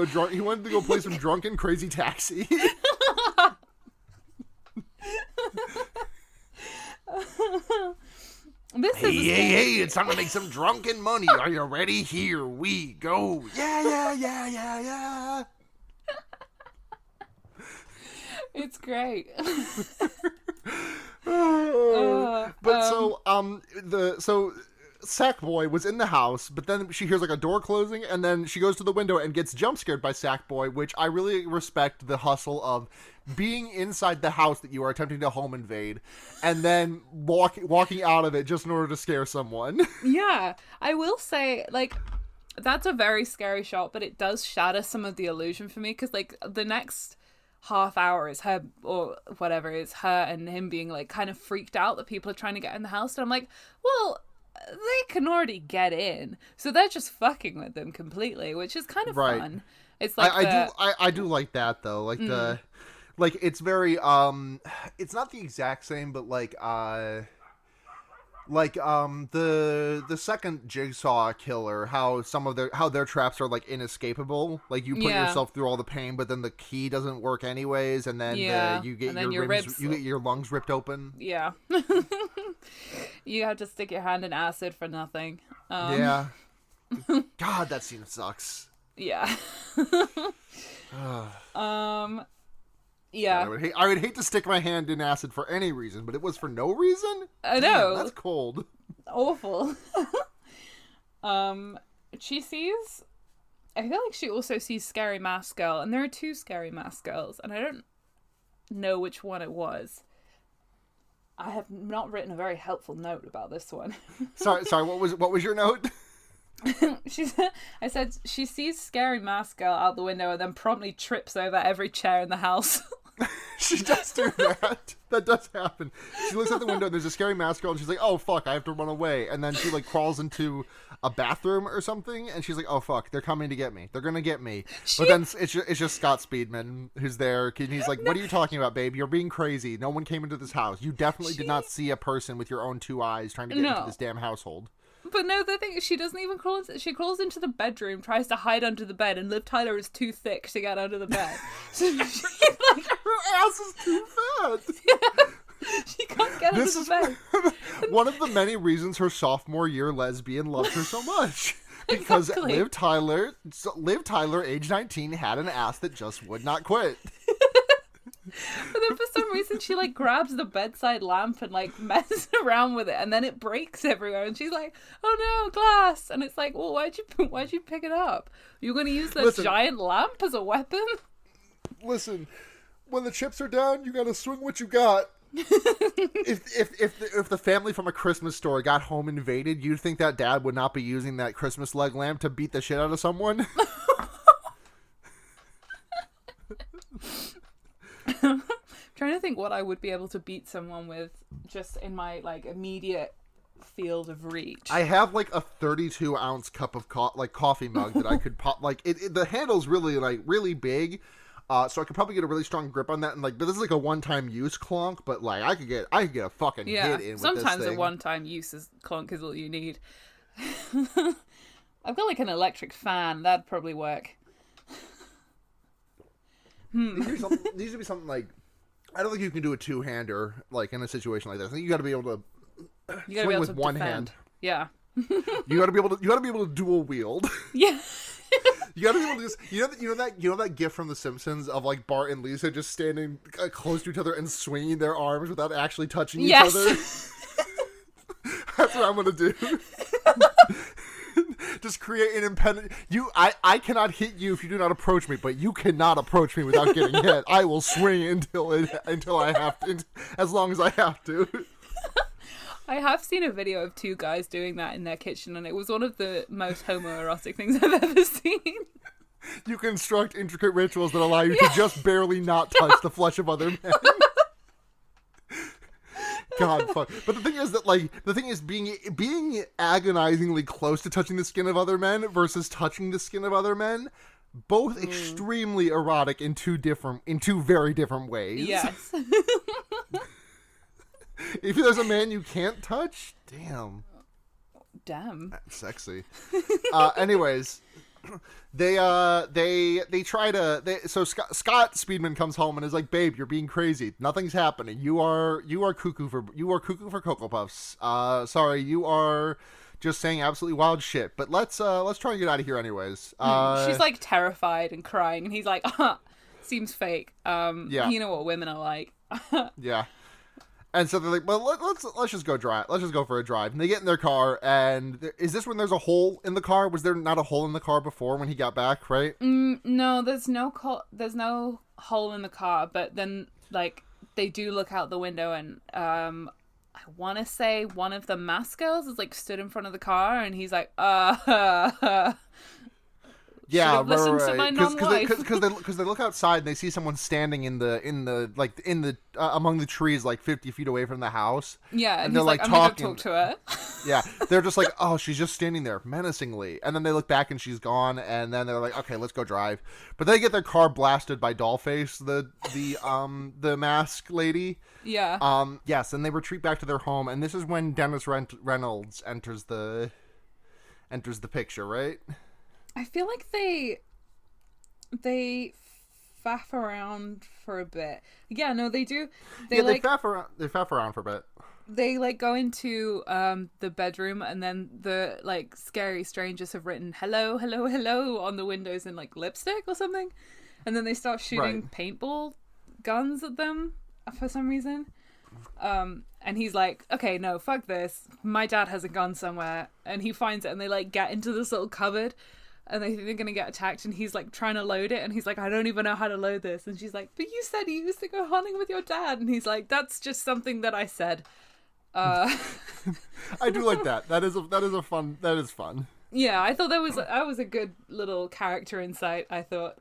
drunk. He wanted to go play some drunken crazy taxi. Hey, it's time to make some drunken money. Are you ready? Here we go. Yeah. It's great. So Sackboy was in the house, but then she hears like a door closing, and then she goes to the window and gets jump scared by Sackboy, which I really respect the hustle of being inside the house that you are attempting to home invade, and then walking out of it just in order to scare someone. Yeah, I will say, like, that's a very scary shot, but it does shatter some of the illusion for me, because like the next half hour is her, or whatever, is her and him being like kind of freaked out that people are trying to get in the house, and I'm like, well, they can already get in, so they're just fucking with them completely, which is kind of fun. It's like I do like that though, like the like it's very it's not the exact same, but the second Jigsaw killer, how their traps are like inescapable, like you put yourself through all the pain, but then the key doesn't work anyways, and then you get your lungs ripped open. Yeah. You have to stick your hand in acid for nothing. Yeah. God, that scene sucks. Yeah. Yeah. I would hate to stick my hand in acid for any reason, but it was for no reason? I know. Damn, that's cold. Awful. She sees, I feel like she also sees Scary Mask Girl, and there are two Scary Mask Girls, and I don't know which one it was. I have not written a very helpful note about this one. Sorry, what was your note? I said she sees Scary Mask Girl out the window and then promptly trips over every chair in the house. She does do that. That does happen. She looks out the window and there's a Scary Mask Girl and she's like, oh fuck, I have to run away. And then she like crawls into a bathroom or something and she's like, oh fuck, they're coming to get me. They're gonna get me. But then it's just Scott Speedman who's there and he's like, what are you talking about, babe? You're being crazy. No one came into this house. You definitely did not see a person with your own two eyes trying to get into this damn household. But no, the thing is, she doesn't even crawl into... She crawls into the bedroom, tries to hide under the bed, and Liv Tyler is too thick to get under the bed. So she, like... Her ass is too fat! Yeah, she can't get under the bed. One of the many reasons her sophomore year lesbian loved her so much. Because exactly. Liv Tyler, age 19, had an ass that just would not quit. But then for some reason she like grabs the bedside lamp and like messes around with it, and then it breaks everywhere, and she's like, oh no, glass. And it's like, well, why'd you pick it up? You're gonna use this giant lamp as a weapon? Listen, when the chips are down, you gotta swing what you got. If the family from A Christmas Story got home invaded, you'd think that dad would not be using that Christmas leg lamp to beat the shit out of someone? Trying to think what I would be able to beat someone with just in my like immediate field of reach. I have like a 32-ounce cup of coffee mug that I could pop. Like the handle's really big, so I could probably get a really strong grip on that. And like, but this is like a one-time use clonk. But like, I could get a fucking hit in with sometimes this thing. a one-time use clonk is all you need. I've got like an electric fan that'd probably work. Needs to be something like, I don't think you can do a two-hander like in a situation like that. I think you got to be able to swing with one hand. Yeah. You got to be able to dual wield. Yeah. You got to be able to just you know that gif from The Simpsons of like Bart and Lisa just standing close to each other and swinging their arms without actually touching each other. That's what I'm gonna do. Just create an impediment. I cannot hit you if you do not approach me, but you cannot approach me without getting hit. I will swing until I have to, as long as I have to. I have seen a video of two guys doing that in their kitchen, and it was one of the most homoerotic things I've ever seen. You construct intricate rituals that allow you to just barely not touch the flesh of other men. God, fuck. But the thing is being agonizingly close to touching the skin of other men versus touching the skin of other men, both extremely erotic in two very different ways. Yes. If there's a man you can't touch, damn. That's sexy. Anyways, so Scott Speedman comes home and is like, "Babe, you're being crazy. Nothing's happening. You are cuckoo for Cocoa Puffs. Sorry, you are just saying absolutely wild shit. But let's try and get out of here anyways." She's like terrified and crying, and he's like, "Seems fake. Yeah. You know what women are like." Yeah. And so they're like, well, let's just go drive. Let's just go for a drive. And they get in their car, and is this when there's a hole in the car? Was there not a hole in the car before when he got back, right? No, there's no hole in the car, but then, like, they do look out the window, and I want to say one of the mask girls is, like, stood in front of the car, and he's like, Yeah, listen to my non-wife. Because they look outside and they see someone standing in the among the trees like 50 feet away from the house. Yeah, and they're he's like, I'm talking. gonna talk to her. Yeah, they're just like, oh, she's just standing there menacingly, and then they look back and she's gone, and then they're like, okay, let's go drive. But they get their car blasted by Dollface, the mask lady. Yeah. Yes, and they retreat back to their home, and this is when Dennis Reynolds enters the picture, right? I feel like they faff around for a bit. Yeah, no, they do. They faff around for a bit. They like go into the bedroom, and then the like scary strangers have written "hello, hello, hello" on the windows in like lipstick or something, and then they start shooting paintball guns at them for some reason. And he's like, okay, no, fuck this. My dad has a gun somewhere, and he finds it, and they like get into this little cupboard. And they think they're going to get attacked, and he's, like, trying to load it, and he's like, I don't even know how to load this. And she's like, but you said you used to go hunting with your dad. And he's like, that's just something that I said. I do like that. That is fun. Yeah, I thought that was a good little character insight, I thought.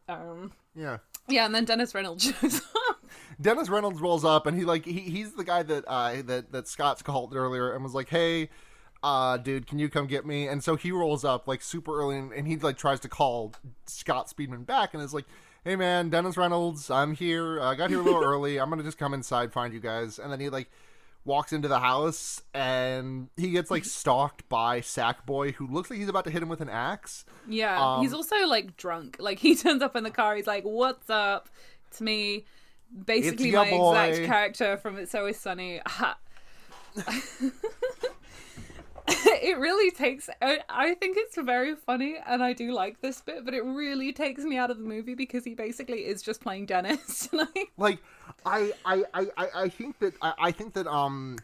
Yeah. Yeah, and then Dennis Reynolds shows up. Dennis Reynolds rolls up, and he's the guy that Scott's called earlier and was like, hey, dude, can you come get me? And so he rolls up like super early, and he like tries to call Scott Speedman back, and is like, hey man, Dennis Reynolds, I'm here. I got here a little early. I'm gonna just come inside, find you guys. And then he like walks into the house, and he gets like stalked by Sackboy, who looks like he's about to hit him with an axe. Yeah, he's also like drunk. Like he turns up in the car, he's like, what's up? It's me. Basically my exact character from It's Always Sunny. It really takes, I think it's very funny, and I do like this bit, but it really takes me out of the movie because he basically is just playing Dennis. Like, I think that what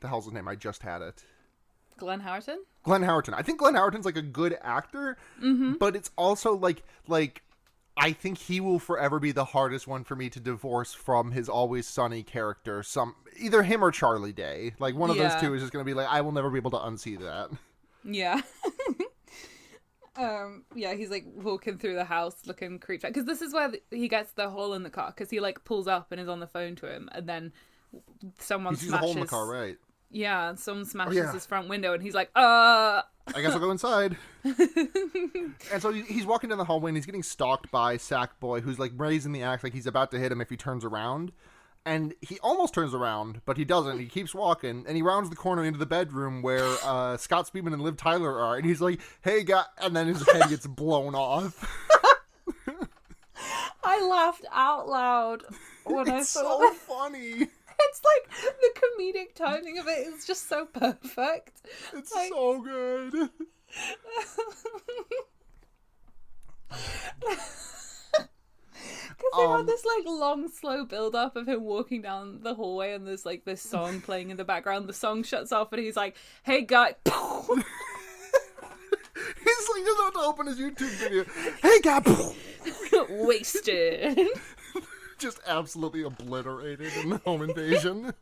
the hell's his name? I just had it. Glenn Howerton. I think Glenn Howerton's like a good actor, but it's also like I think he will forever be the hardest one for me to divorce from his Always Sunny character. Either him or Charlie Day. Like, one of those two is just going to be like, I will never be able to unsee that. Yeah. Yeah, he's like walking through the house looking creeped out. Because this is where he gets the hole in the car. Because he like pulls up and is on the phone to him. And then someone smashes... He sees a hole in the car, right. Yeah, and someone smashes yeah. his front window, and he's like, I guess I'll go inside. And so he's walking down the hallway, and he's getting stalked by Sackboy, who's like raising the axe like he's about to hit him if he turns around. And he almost turns around, but he doesn't. He keeps walking, and he rounds the corner into the bedroom where Scott Speedman and Liv Tyler are. And he's like, "Hey, guy," and then his head gets blown off. I laughed out loud when I It's saw so that. funny. It's like the comedic timing of it is just so perfect. It's like, so good. Because they had this like long, slow build up of him walking down the hallway, and there's like this song playing in the background. The song shuts off, and he's like, "Hey, guy." He's like, just about to open his YouTube video. Hey, guy. Wasted. Just absolutely obliterated in the home invasion.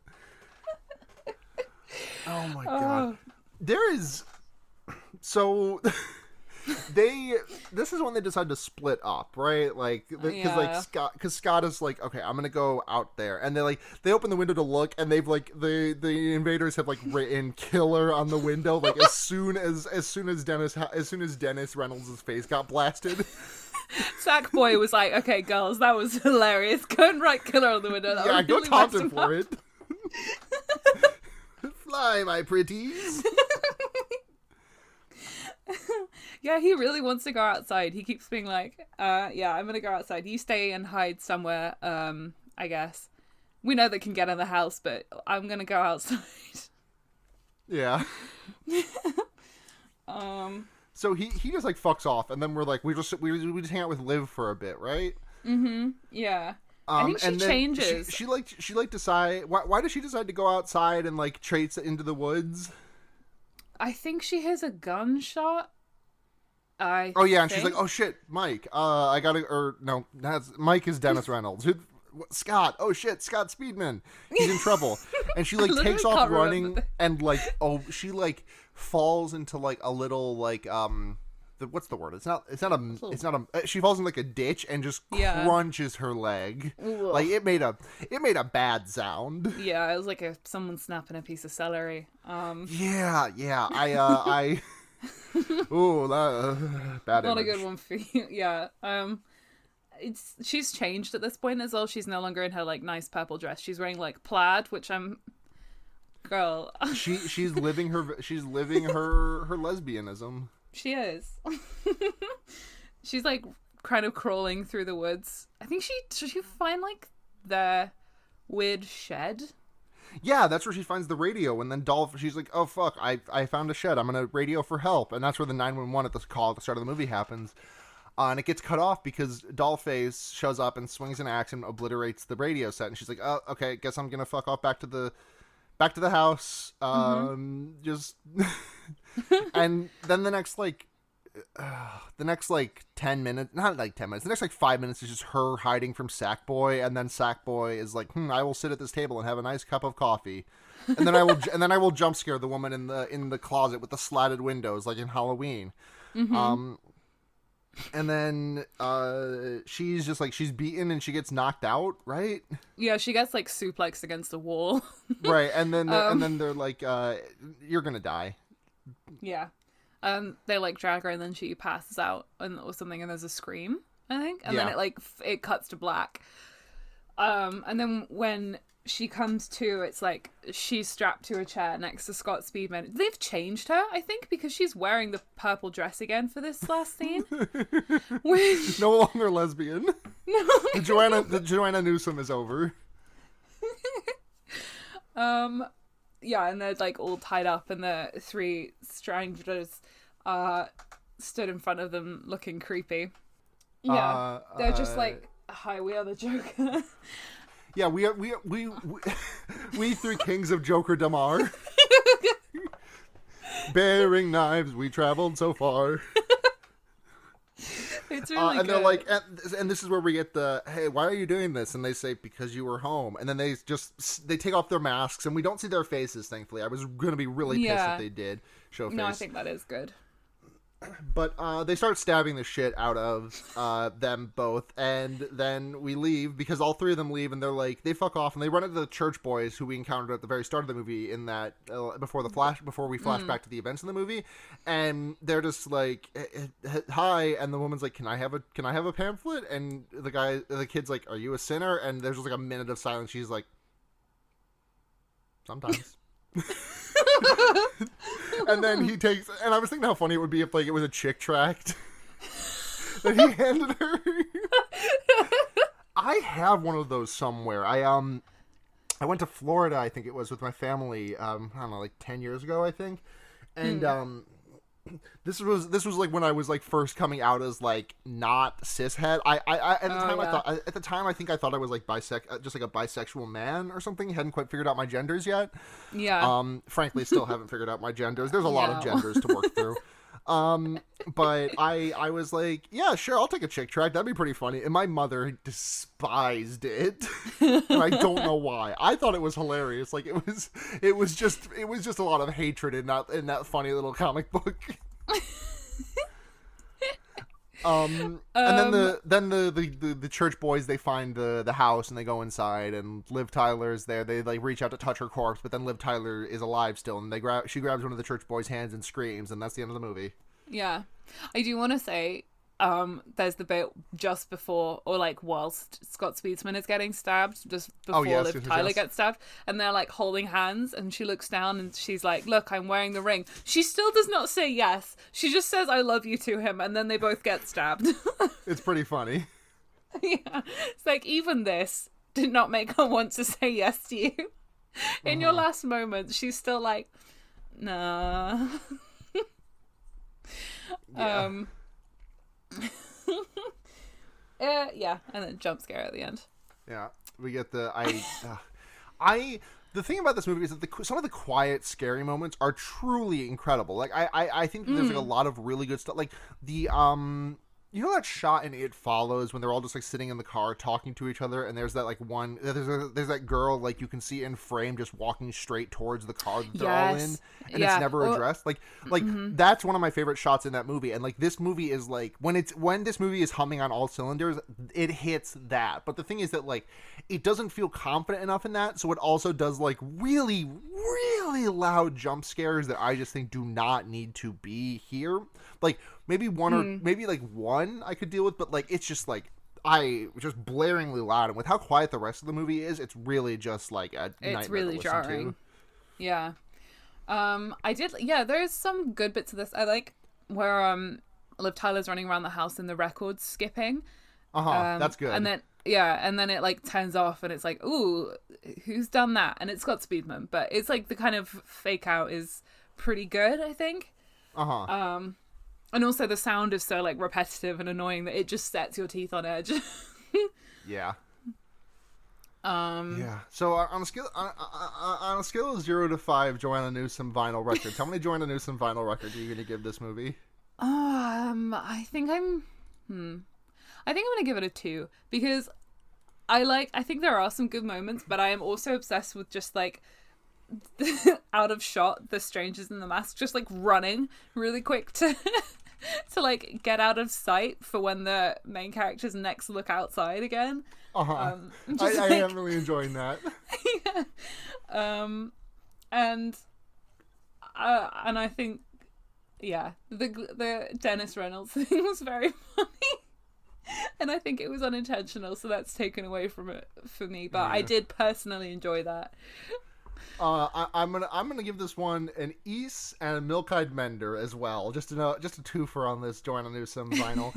Oh my god. There is so this is when they decide to split up, right? Like because Scott is like, okay, I'm gonna go out there, and they open the window to look, and they've like the invaders have like written "killer" on the window, like as soon as Dennis Reynolds' face got blasted. Sackboy was like, "Okay, girls, that was hilarious. Go and write 'killer' on the window." That Yeah, really go taunt him messed for up. it. Fly, my pretties. Yeah, he really wants to go outside. He keeps being like, yeah, I'm gonna go outside. You stay and hide somewhere, I guess. We know they can get in the house, but I'm gonna go outside." Yeah. So he just like fucks off, and then we're like we just hang out with Liv for a bit, right? Mm-hmm. Yeah. I think she changes. She decide why does she decide to go outside and like trace into the woods? I think she hears a gunshot. And she's like, "Oh shit, Mike. Mike is Dennis Reynolds. Scott. Oh shit, Scott Speedman. He's in trouble." And she like takes off running, and like she like falls into like a little like what's the word? She falls in like a ditch and just crunches her leg. Ugh. Like it made a bad sound. Yeah, it was like someone snapping a piece of celery. Yeah. I ooh, bad Not image. a good one for you. Yeah. She's changed at this point as well. She's no longer in her like nice purple dress. She's wearing like plaid, which girl. she's living her lesbianism. She is. She's like kind of crawling through the woods. I think she find like their weird shed. Yeah, that's where she finds the radio, and then she's like, "Oh fuck, I found a shed. I'm gonna radio for help," and that's where the 911 at the call at the start of the movie happens. And it gets cut off because Dollface shows up and swings an axe and obliterates the radio set, and she's like, "Oh, okay, guess I'm gonna fuck off back to the house." Just and then the next 10 minutes, not like 10 minutes, the next like 5 minutes is just her hiding from Sackboy, and then Sackboy is like, "I will sit at this table and have a nice cup of coffee," and then I will jump scare the woman in the closet with the slatted windows like in Halloween. And then she's just like, she's beaten and she gets knocked out, right? Yeah, she gets like suplexed against the wall. Right, and then they're like, "You're gonna die." Yeah. They like drag her, and then she passes out or something, and there's a scream, I think, and then it cuts to black. And then when she comes to, it's like she's strapped to a chair next to Scott Speedman. They've changed her, I think, because she's wearing the purple dress again for this last scene. Which... No longer lesbian. No. The Joanna Newsom is over. Yeah, and they're like all tied up, and the three strangers stood in front of them looking creepy. Yeah, they're just like, "Hi, we are the Joker." Yeah, we three kings of Joker Damar. Bearing knives, we traveled so far. It's really and good. they're like, and this is where we get the, "Hey, why are you doing this?" And they say, "Because you were home." And then they take off their masks, and we don't see their faces, thankfully. I was going to be really pissed if they did show face. No, I think that is good. But they start stabbing the shit out of them both, and then we leave because all three of them leave, and they're like, they fuck off, and they run into the church boys who we encountered at the very start of the movie in that before we flash back to the events in the movie, and they're just like, hi, and the woman's like, can I have a pamphlet? And the kid's like, are you a sinner? And there's just like a minute of silence. She's like, sometimes. And then he takes, and I was thinking how funny it would be if like it was a chick tract that he handed her. I have one of those somewhere. I went to Florida, I think it was, with my family. I don't know, like 10 years ago, I think. And this was like when I was like first coming out as like not cishet. At the time I think I thought I was like just like a bisexual man or something. Hadn't quite figured out my genders yet. Yeah. Frankly, still haven't figured out my genders. There's a lot of genders to work through. But I was like, yeah, sure, I'll take a chick tract. That'd be pretty funny. And my mother despised it. And I don't know why. I thought it was hilarious. Like it was just a lot of hatred in that funny little comic book. And then the church boys, they find the house and they go inside, and Liv Tyler's there. They like reach out to touch her corpse, but then Liv Tyler is alive still, and she grabs one of the church boys' hands and screams, and that's the end of the movie. Yeah. I do want to say, there's the bit just before, or like whilst Scott Speedsman is getting stabbed, just before Liv Tyler gets stabbed, and they're like holding hands, and she looks down and she's like, look, I'm wearing the ring. She still does not say yes. She just says, I love you to him, and then they both get stabbed. It's pretty funny. Yeah. It's like, even this did not make her want to say yes to you. In your last moments, she's still like, nah. Yeah. Yeah, and then jump scare at the end. Yeah, we get the the thing about this movie is that some of the quiet, scary moments are truly incredible. Like I think that there's like a lot of really good stuff. Like the you know that shot in It Follows when they're all just like sitting in the car talking to each other, and there's that like there's that girl like you can see in frame just walking straight towards the car that they're all in, and it's never addressed. Like that's one of my favorite shots in that movie. And like this movie is like when this movie is humming on all cylinders, it hits that. But the thing is that like it doesn't feel confident enough in that, so it also does like really really loud jump scares that I just think do not need to be here. Like maybe one I could deal with, but like it's just like just blaringly loud, and with how quiet the rest of the movie is, it's really just like it's really jarring. Yeah. There's some good bits of this. I like where Liv Tyler's running around the house and the record's skipping. That's good. And then it like turns off and it's like, ooh, who's done that? And it's Scott Speedman, but it's like the kind of fake out is pretty good, I think. And also the sound is so like repetitive and annoying that it just sets your teeth on edge. Yeah. Yeah. So on a scale of 0 to 5 Joanna Newsom vinyl records, how many Joanna Newsom vinyl records are you going to give this movie? I think I'm going to give it a 2 because I think there are some good moments, but I am also obsessed with just like out of shot the strangers in the mask just like running really quick to like get out of sight for when the main characters next look outside again. I am really enjoying that. Yeah. And I think the Dennis Reynolds thing was very funny. And I think it was unintentional, so that's taken away from it for me. But I did personally enjoy that. I'm gonna give this one an East and a Milk-Eyed Mender as well. Just a twofer on this Joanna Newsom vinyl.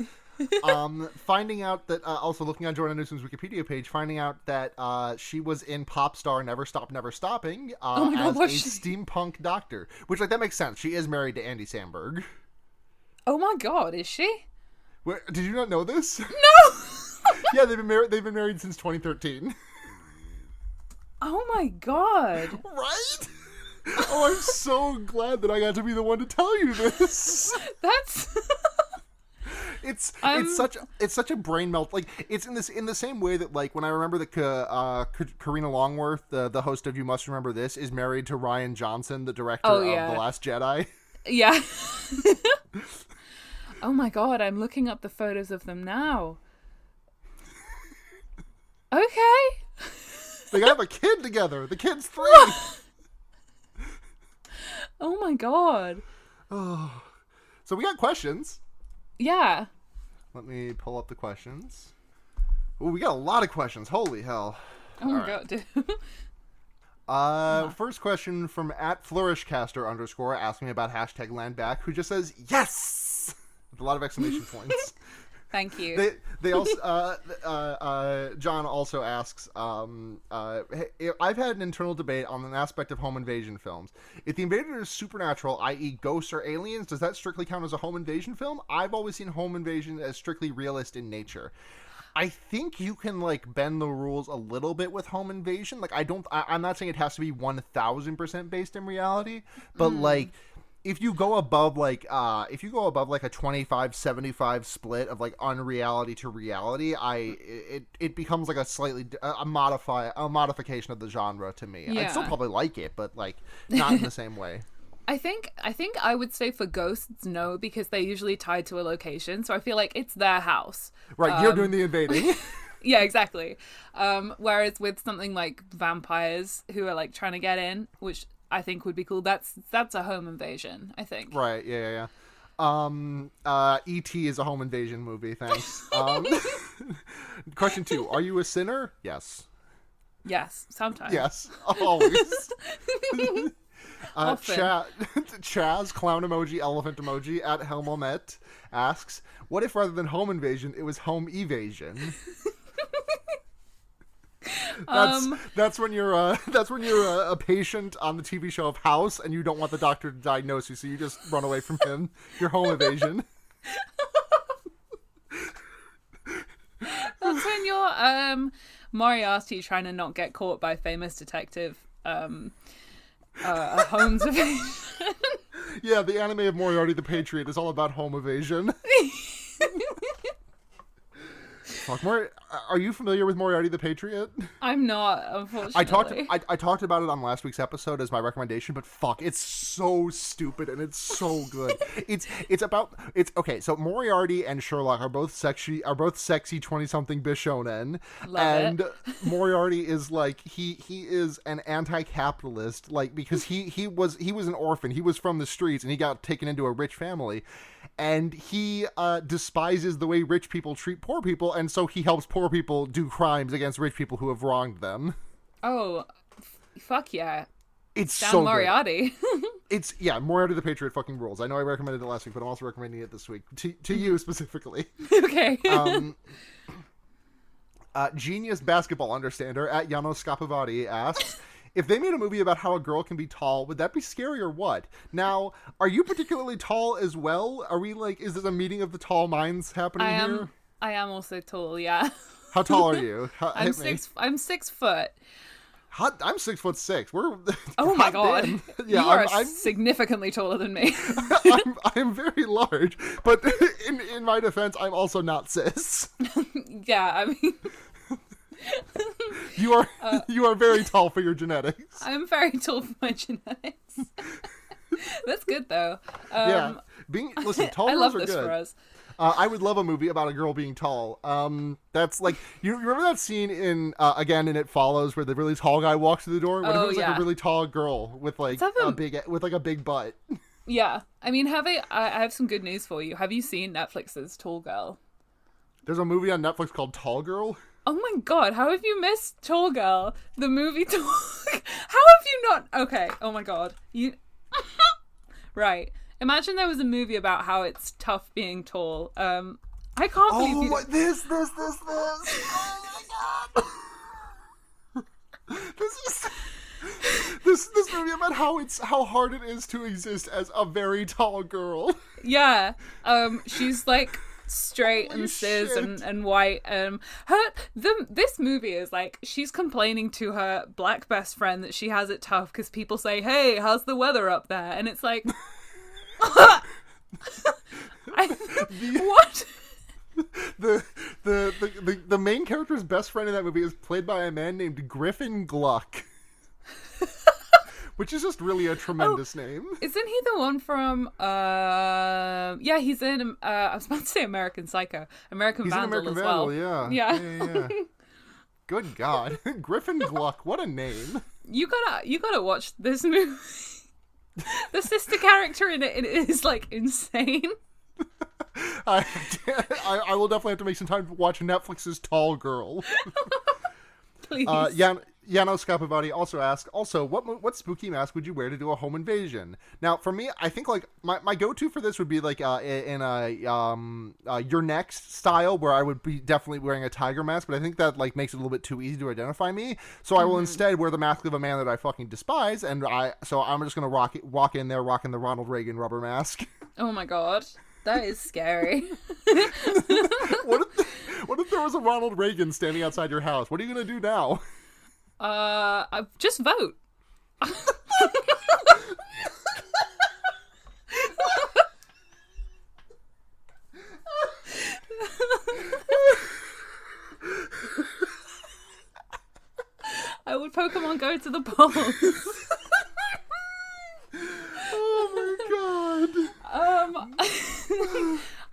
Finding out that also looking on Joanna Newsom's Wikipedia page, finding out that she was in Pop Star Never Stop Never Stopping as a steampunk doctor, which like that makes sense. She is married to Andy Samberg. Oh my god, is she? Wait, did you not know this? No. Yeah, they've been married since 2013. Oh my god. Right? Oh, I'm so glad that I got to be the one to tell you this. That's it's such a brain melt. Like it's in the same way that like when I remember that Karina Longworth, the host of You Must Remember This, is married to Rian Johnson, the director of The Last Jedi. Yeah. Oh my god, I'm looking up the photos of them now. Okay. They have a kid together. The kid's 3. Oh my god. Oh. So we got questions. Yeah. Let me pull up the questions. Oh, we got a lot of questions. Holy hell. Oh my god, dude. First question from @flourishcaster_ asking me about #landback, who just says yes with a lot of exclamation points. Thank you. They also John also asks, hey, I've had an internal debate on an aspect of home invasion films. If the invader is supernatural, i.e. ghosts or aliens, does that strictly count as a home invasion film? I've always seen home invasion as strictly realist in nature. I think you can like bend the rules a little bit with home invasion. Like I'm not saying it has to be 1000% based in reality, but like if you go above like a 25-75 split of like unreality to reality, it becomes like a slightly a modification of the genre to me. Yeah. I'd still probably like it, but like not in the same way. I think I would say for ghosts, no, because they're usually tied to a location. So I feel like it's their house. Right, you're doing the invading. Yeah, exactly. Whereas with something like vampires who are like trying to get in, which I think would be cool, that's a home invasion, I think. Right, yeah. E.T. is a home invasion movie, thanks. Question 2, are you a sinner? Yes. Yes, sometimes. Yes, always. Often. Chaz, clown emoji, elephant emoji, @Helmomet asks, what if rather than home invasion, it was home evasion? That's when you're a patient on the TV show of House and you don't want the doctor to diagnose you, so you just run away from him. Your home evasion. That's when you're Moriarty trying to not get caught by famous detective Holmes evasion. Yeah, the anime of Moriarty the Patriot is all about home evasion. Fuck, are you familiar with Moriarty the Patriot? I'm not, unfortunately. I talked about it on last week's episode as my recommendation, but fuck, it's so stupid and it's so good. it's okay. So Moriarty and Sherlock are both sexy 20-something bishonen, and Moriarty is like he is an anti-capitalist, like because he was an orphan. He was from the streets and he got taken into a rich family. And he despises the way rich people treat poor people, and so he helps poor people do crimes against rich people who have wronged them. Oh, fuck yeah. It's Dan so Moriarty. Good. Moriarty the Patriot fucking rules. I know I recommended it last week, but I'm also recommending it this week. To you specifically. Okay. Genius basketball understander @Janos Scapavati asks, if they made a movie about how a girl can be tall, would that be scary or what? Now, are you particularly tall as well? Are we like, is this a meeting of the tall minds happening here? I am also tall, yeah. How tall are you? I'm 6 foot. I'm 6'6". We're oh my god! Yeah, you are I'm significantly taller than me. I'm very large, but in my defense, I'm also not cis. Yeah, I mean. You are very tall for your genetics. I'm very tall for my genetics. That's good though. Listen, tall I girls love are this good. for us. I would love a movie about a girl being tall. That's like, you remember that scene in again in It Follows where the really tall guy walks through the door? What if it was like a really tall girl with like a big butt? Yeah, I mean, I have some good news for you. Have you seen Netflix's Tall Girl? There's a movie on Netflix called Tall Girl. Oh my god, how have you missed Tall Girl? The movie How have you not? Okay, oh my god. You Right. Imagine there was a movie about how it's tough being tall. I can't believe you... This. Oh my god. This movie about how hard it is to exist as a very tall girl. Yeah. She's like straight and cis and white. This movie is like she's complaining to her black best friend that she has it tough because people say, "Hey, how's the weather up there?" And it's like, what? The main character's best friend in that movie is played by a man named Griffin Gluck. which is just really a tremendous name. Isn't he the one from yeah, he's in I was about to say American Psycho. American He's Vandal in American as Vandal, well. yeah. Good God. Griffin Gluck, what a name. You gotta watch this movie. The sister character in it is like insane. I will definitely have to make some time to watch Netflix's Tall Girl. Please. Janos Scapavati also asked, what spooky mask would you wear to do a home invasion? Now, for me, I think like my go-to for this would be like in a Your Next style, where I would be definitely wearing a tiger mask, but I think that like makes it a little bit too easy to identify me. So I will instead wear the mask of a man that I fucking despise, and I'm just gonna walk in there rocking the Ronald Reagan rubber mask. Oh my god. That is scary. What if there was a Ronald Reagan standing outside your house? What are you gonna do now? Just vote. I would Pokemon go to the polls. Oh my god.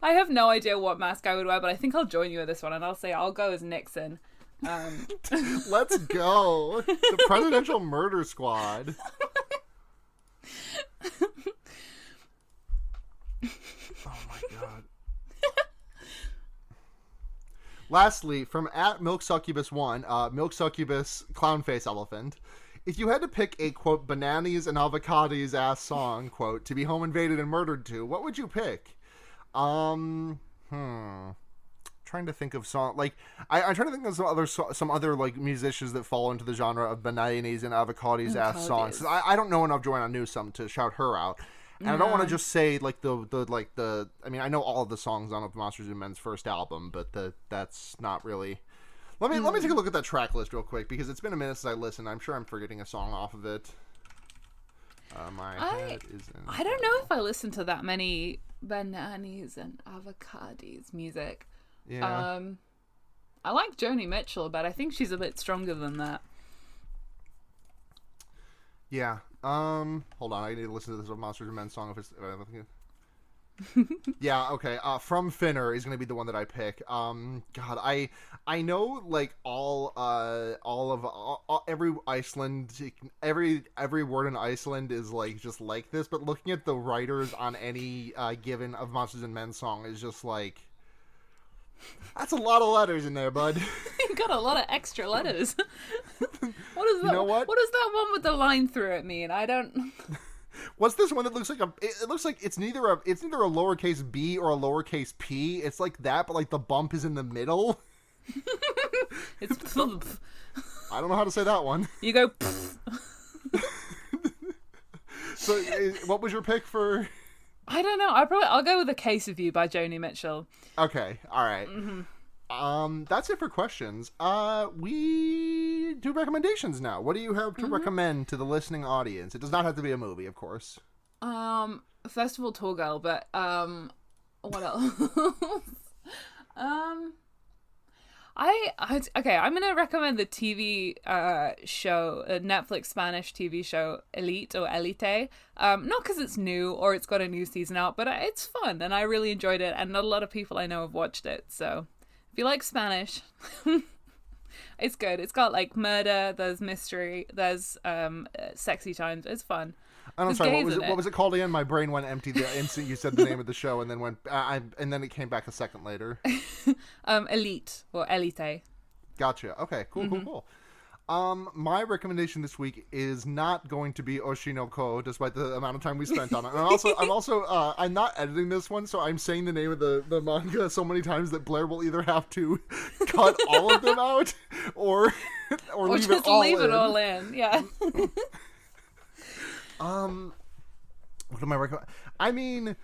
I have no idea what mask I would wear, but I think I'll join you with this one, and I'll say I'll go as Nixon. Let's go. The Presidential Murder Squad. Oh my god. Lastly, from @MilkSuccubus1, Milk Succubus Clownface Elephant. If you had to pick a, quote, bananas and avocados ass song, quote, to be home invaded and murdered to, what would you pick? Trying to think of song, like, I'm trying to think of some other like musicians that fall into the genre of bananas and avocados ass songs. I don't know enough Joanna Newsom to shout her out. And I don't want to just say like the I mean, I know all of the songs on Monsters and Men's first album, but that's not really. Let me take a look at that track list real quick, because it's been a minute since I listened. I'm sure I'm forgetting a song off of it. I don't know if I listen to that many bananas and avocados music. Yeah. I like Joni Mitchell, but I think she's a bit stronger than that. Yeah. Hold on, I need to listen to this Monsters and Men song if it's. Yeah. Okay. From Finner is gonna be the one that I pick. God, I know like every Iceland, every word in Iceland is like just like this, but looking at the writers on any given of Monsters and Men song is just like. That's a lot of letters in there, bud. You got a lot of extra letters. What is that? You know what? What does that one with the line through it mean? I don't. What's this one that looks like it looks like it's neither a lowercase b or a lowercase p. It's like that, but like the bump is in the middle. It's. I don't know how to say that one. You go. So, what was your pick for? I don't know. I'll go with A Case of You by Joni Mitchell. Okay, all right. That's it for questions. We do recommendations now. What do you have to recommend to the listening audience? It does not have to be a movie, of course. Festival Tour Girl, but what else? Okay, I'm gonna recommend the TV show, a Netflix Spanish TV show, Elite or Elite. Not because it's new or it's got a new season out, but it's fun and I really enjoyed it, and not a lot of people I know have watched it. So if you like Spanish, it's good. It's got like murder, there's mystery, there's sexy times. It's fun. I'm sorry. What was it called again? My brain went empty the instant you said the name of the show, and then and then it came back a second later. Elite or Elite. Gotcha. Okay. Cool. My recommendation this week is not going to be Oshi No Ko, despite the amount of time we spent on it. And I'm not editing this one, so I'm saying the name of the manga so many times that Blair will either have to cut all of them out or leave just it all leave in. it all in. Yeah. What am I recommending? I mean,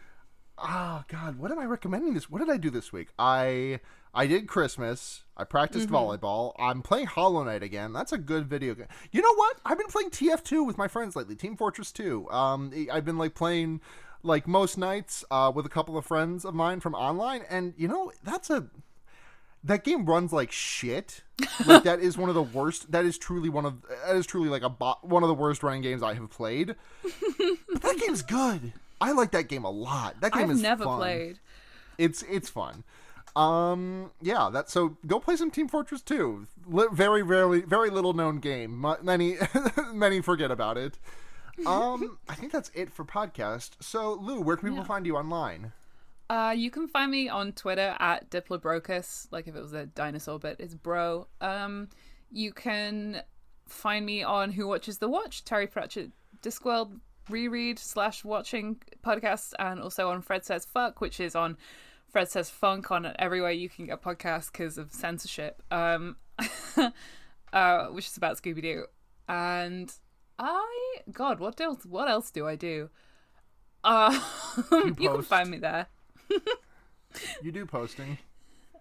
God, what am I recommending this? What did I do this week? I did Christmas. I practiced volleyball. I'm playing Hollow Knight again. That's a good video game. You know what? I've been playing TF2 with my friends lately. Team Fortress 2. I've been like playing like most nights with a couple of friends of mine from online, and you know, That game runs like shit. Like that is one of the worst. That is truly one of like one of the worst running games I have played. But that game's good. I like that game a lot. That game is fun. I've never played. It's fun. Yeah, so go play some Team Fortress 2. Very little known game. Many forget about it. I think that's it for podcast. So Lou, where can people find you online? You can find me on Twitter at Diplodocus, like if it was a dinosaur, but it's bro. You can find me on Who Watches the Watch, Terry Pratchett Discworld reread / watching podcasts, and also on Fred Says Fuck, which is on Fred Says Funk on everywhere you can get podcasts because of censorship, which is about Scooby-Doo. And what else do I do? You can find me there. You do posting.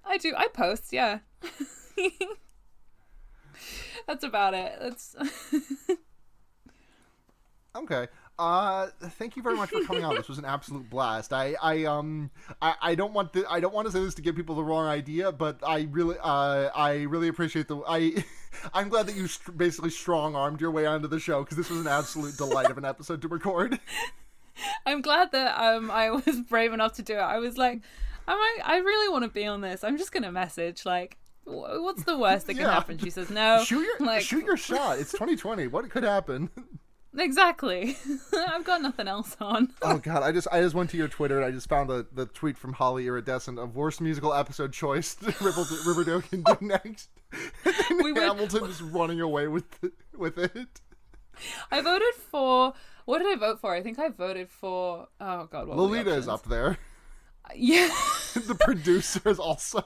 I do. I post, yeah. That's about it. That's okay. Thank you very much for coming on. This was an absolute blast. I don't want to say this to give people the wrong idea, but I really appreciate I'm glad that you basically strong-armed your way onto the show, because this was an absolute delight of an episode to record. I'm glad that I was brave enough to do it. I was like, I really want to be on this. I'm just gonna message, like, what's the worst that can happen? She says no. Shoot your shot. It's 2020. What could happen? Exactly. I've got nothing else on. Oh god, I just went to your Twitter and I just found the tweet from Holly Iridescent of worst musical episode choice Riverdale can do next. And Hamilton just running away with it. I voted for... What did I vote for? I think I voted for... Oh, God, what Lolita is up there. Yeah. The producer is also.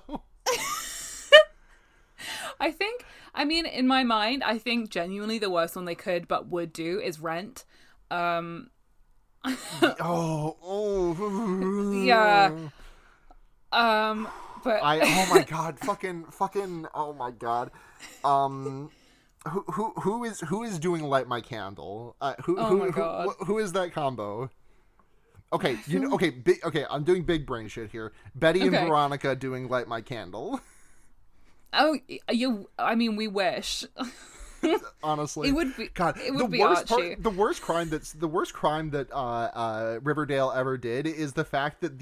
In my mind, I think genuinely the worst one they could but would do is Rent. Oh. Yeah. But... oh my god, fucking, oh my god. Who is doing Light My Candle? Who is that combo? Okay, I'm doing big brain shit here. Betty and Veronica doing Light My Candle. Oh, we wish. Honestly, it would be. God, it would be Archie. The worst crime that Riverdale ever did is the fact that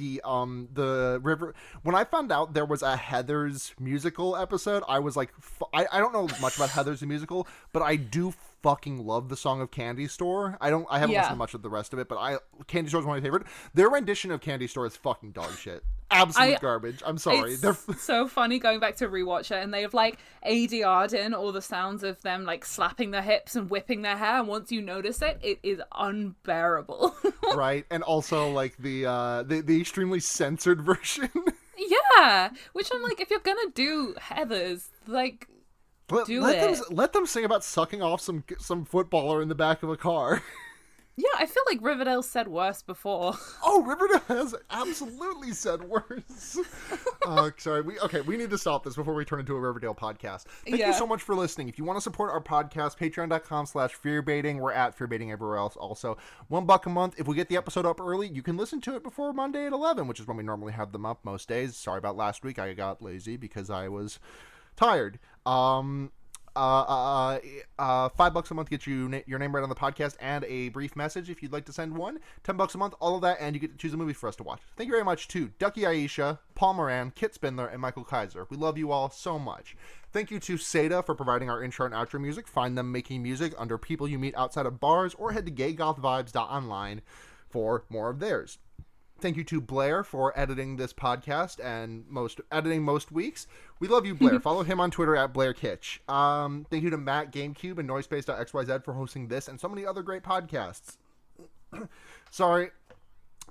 when I found out there was a Heathers musical episode, I was like, I don't know much about Heathers the musical, but I do fucking love the song of Candy Store. I haven't listened to much of the rest of it, but Candy Store is one of my favorite. Their rendition of Candy Store is fucking dog shit. Absolute garbage. I'm sorry. They're so funny going back to rewatch it, and they've like ADR'd in all the sounds of them like slapping their hips and whipping their hair, and once you notice it, it is unbearable. Right, and also like the extremely censored version. Yeah, which I'm like, if you're gonna do Heathers, like, let them sing about sucking off some footballer in the back of a car. Yeah, I feel like Riverdale said worse before. Oh, Riverdale has absolutely said worse. Sorry, we need to stop this before we turn into a Riverdale podcast. Thank you so much for listening. If you want to support our podcast, patreon.com/fearbaiting. We're at fearbaiting everywhere else. Also, $1 a month. If we get the episode up early, you can listen to it before Monday at 11, which is when we normally have them up most days. Sorry about last week. I got lazy because I was tired. $5 a month gets you your name right on the podcast and a brief message if you'd like to send one. $10 a month, all of that, and you get to choose a movie for us to watch. Thank you very much to Ducky Aisha, Paul Moran, Kit Spindler, and Michael Kaiser. We love you all so much. Thank you to Seda for providing our intro and outro music. Find them making music under People You Meet Outside of Bars, or head to gaygothvibes.online for more of theirs. Thank you to Blair for editing this podcast and editing most weeks. We love you, Blair. Follow him on Twitter at BlairKitch. Thank you to Matt, GameCube, and Noisepace.xyz for hosting this and so many other great podcasts. Sorry,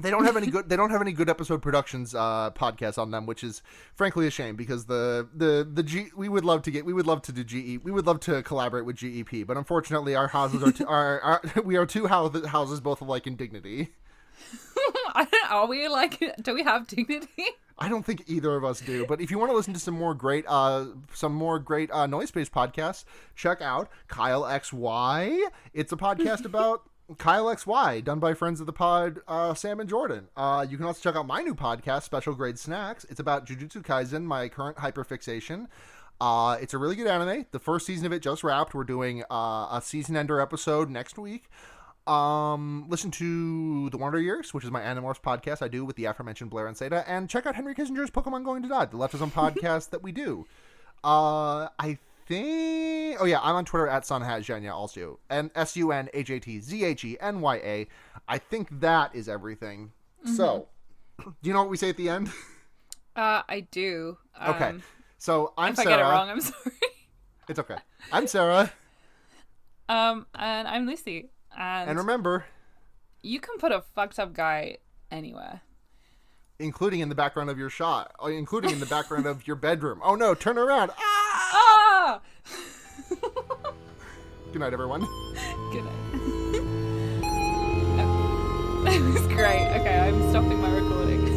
they don't have any good. They don't have any good episode productions podcasts on them, which is frankly a shame because we would love to do GE. We would love to collaborate with GEP, but unfortunately, our houses we are two houses both alike in dignity. Are we like? Do we have dignity? I don't think either of us do. But if you want to listen to some more great Noise Space podcasts, check out Kyle XY. It's a podcast about Kyle XY, done by friends of the pod, Sam and Jordan. You can also check out my new podcast, Special Grade Snacks. It's about Jujutsu Kaisen, my current hyperfixation. It's a really good anime. The first season of it just wrapped. We're doing a season ender episode next week. Listen to The Wonder Years, which is my Animorphs podcast I do with the aforementioned Blair and Seda, and check out Henry Kissinger's Pokemon Going to Die, the Leftism podcast that we do. I think... Oh, yeah, I'm on Twitter at Sunhatzhenya also. And SUNHATZHENYA. I think that is everything. Mm-hmm. So, do you know what we say at the end? I do. Okay. So, I'm Sarah. If I get it wrong, I'm sorry. It's okay. I'm Sarah. And I'm Lucy. And remember... You can put a fucked up guy anywhere. Including in the background of your shot. Or including in the background of your bedroom. Oh no, turn around. Ah! Good night, everyone. Good night. That was great. Okay, I'm stopping my recording.